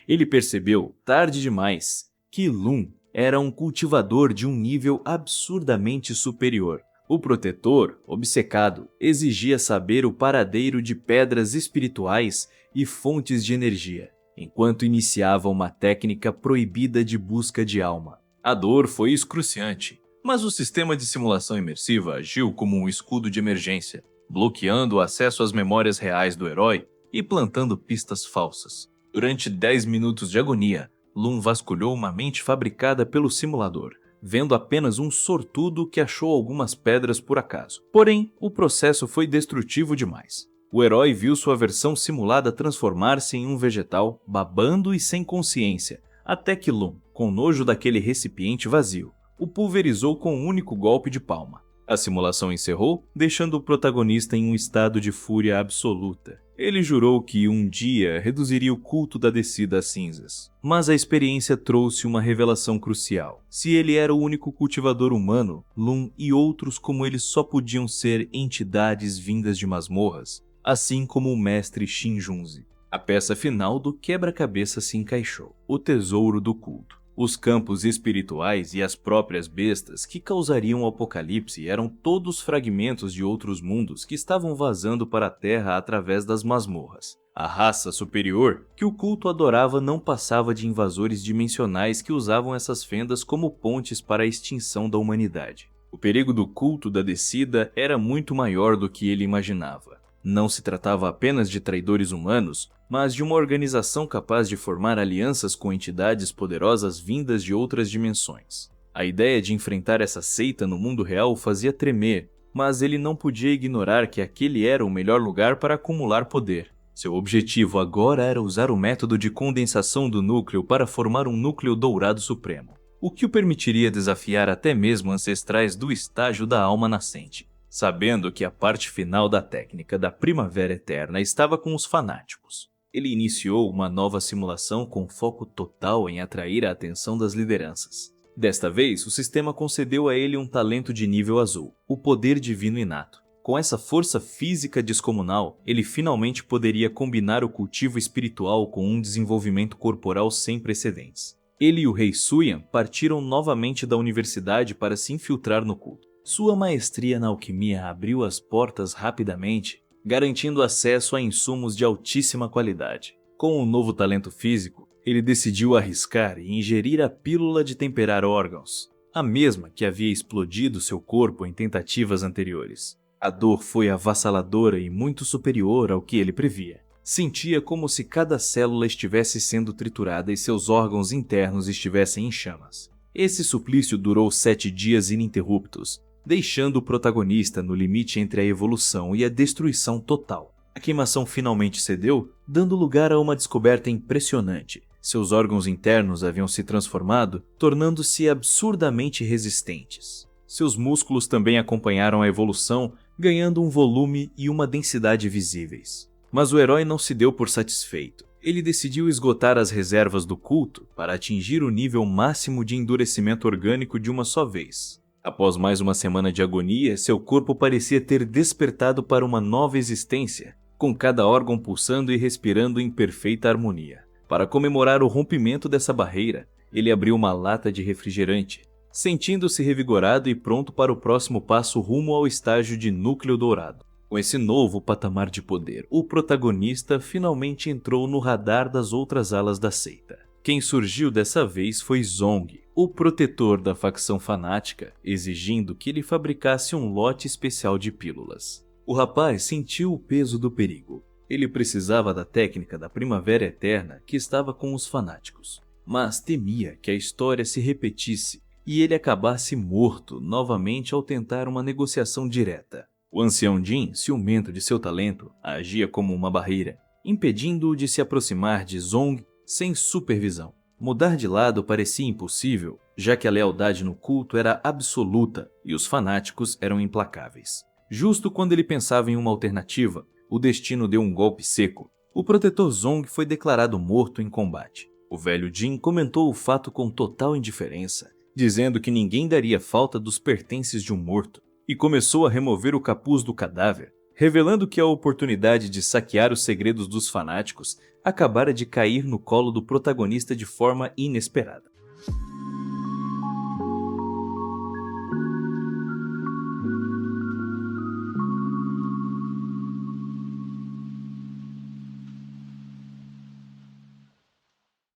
Ele percebeu, tarde demais, que Lum era um cultivador de um nível absurdamente superior. O protetor, obcecado, exigia saber o paradeiro de pedras espirituais e fontes de energia, enquanto iniciava uma técnica proibida de busca de alma. A dor foi excruciante, mas o sistema de simulação imersiva agiu como um escudo de emergência, bloqueando o acesso às memórias reais do herói e plantando pistas falsas. Durante 10 minutos de agonia, Lum vasculhou uma mente fabricada pelo simulador, vendo apenas um sortudo que achou algumas pedras por acaso. Porém, o processo foi destrutivo demais. O herói viu sua versão simulada transformar-se em um vegetal, babando e sem consciência, até que Lum, com nojo daquele recipiente vazio, o pulverizou com um único golpe de palma. A simulação encerrou, deixando o protagonista em um estado de fúria absoluta. Ele jurou que um dia reduziria o culto da descida às cinzas. Mas a experiência trouxe uma revelação crucial. Se ele era o único cultivador humano, Lum e outros como ele só podiam ser entidades vindas de masmorras, assim como o mestre Shinjunzi. A peça final do quebra-cabeça se encaixou: o tesouro do culto. Os campos espirituais e as próprias bestas que causariam o apocalipse eram todos fragmentos de outros mundos que estavam vazando para a Terra através das masmorras. A raça superior que o culto adorava não passava de invasores dimensionais que usavam essas fendas como pontes para a extinção da humanidade. O perigo do culto da descida era muito maior do que ele imaginava. Não se tratava apenas de traidores humanos, mas de uma organização capaz de formar alianças com entidades poderosas vindas de outras dimensões. A ideia de enfrentar essa seita no mundo real o fazia tremer, mas ele não podia ignorar que aquele era o melhor lugar para acumular poder. Seu objetivo agora era usar o método de condensação do núcleo para formar um núcleo dourado supremo, o que o permitiria desafiar até mesmo ancestrais do estágio da alma nascente. Sabendo que a parte final da técnica da Primavera Eterna estava com os fanáticos, ele iniciou uma nova simulação com foco total em atrair a atenção das lideranças. Desta vez, o sistema concedeu a ele um talento de nível azul, o poder divino inato. Com essa força física descomunal, ele finalmente poderia combinar o cultivo espiritual com um desenvolvimento corporal sem precedentes. Ele e o rei Suyan partiram novamente da universidade para se infiltrar no culto. Sua maestria na alquimia abriu as portas rapidamente, garantindo acesso a insumos de altíssima qualidade. Com um novo talento físico, ele decidiu arriscar e ingerir a pílula de temperar órgãos, a mesma que havia explodido seu corpo em tentativas anteriores. A dor foi avassaladora e muito superior ao que ele previa. Sentia como se cada célula estivesse sendo triturada e seus órgãos internos estivessem em chamas. Esse suplício durou 7 dias ininterruptos, deixando o protagonista no limite entre a evolução e a destruição total. A queimação finalmente cedeu, dando lugar a uma descoberta impressionante. Seus órgãos internos haviam se transformado, tornando-se absurdamente resistentes. Seus músculos também acompanharam a evolução, ganhando um volume e uma densidade visíveis. Mas o herói não se deu por satisfeito. Ele decidiu esgotar as reservas do culto para atingir o nível máximo de endurecimento orgânico de uma só vez. Após mais uma semana de agonia, seu corpo parecia ter despertado para uma nova existência, com cada órgão pulsando e respirando em perfeita harmonia. Para comemorar o rompimento dessa barreira, ele abriu uma lata de refrigerante, sentindo-se revigorado e pronto para o próximo passo rumo ao estágio de núcleo dourado. Com esse novo patamar de poder, o protagonista finalmente entrou no radar das outras alas da seita. Quem surgiu dessa vez foi Zong, o protetor da facção fanática, exigindo que ele fabricasse um lote especial de pílulas. O rapaz sentiu o peso do perigo. Ele precisava da técnica da Primavera Eterna que estava com os fanáticos, mas temia que a história se repetisse e ele acabasse morto novamente ao tentar uma negociação direta. O ancião Jin, ciumento de seu talento, agia como uma barreira, impedindo-o de se aproximar de Zong sem supervisão. Mudar de lado parecia impossível, já que a lealdade no culto era absoluta e os fanáticos eram implacáveis. Justo quando ele pensava em uma alternativa, o destino deu um golpe seco. O protetor Zong foi declarado morto em combate. O velho Jin comentou o fato com total indiferença, dizendo que ninguém daria falta dos pertences de um morto, e começou a remover o capuz do cadáver, revelando que a oportunidade de saquear os segredos dos fanáticos acabara de cair no colo do protagonista de forma inesperada.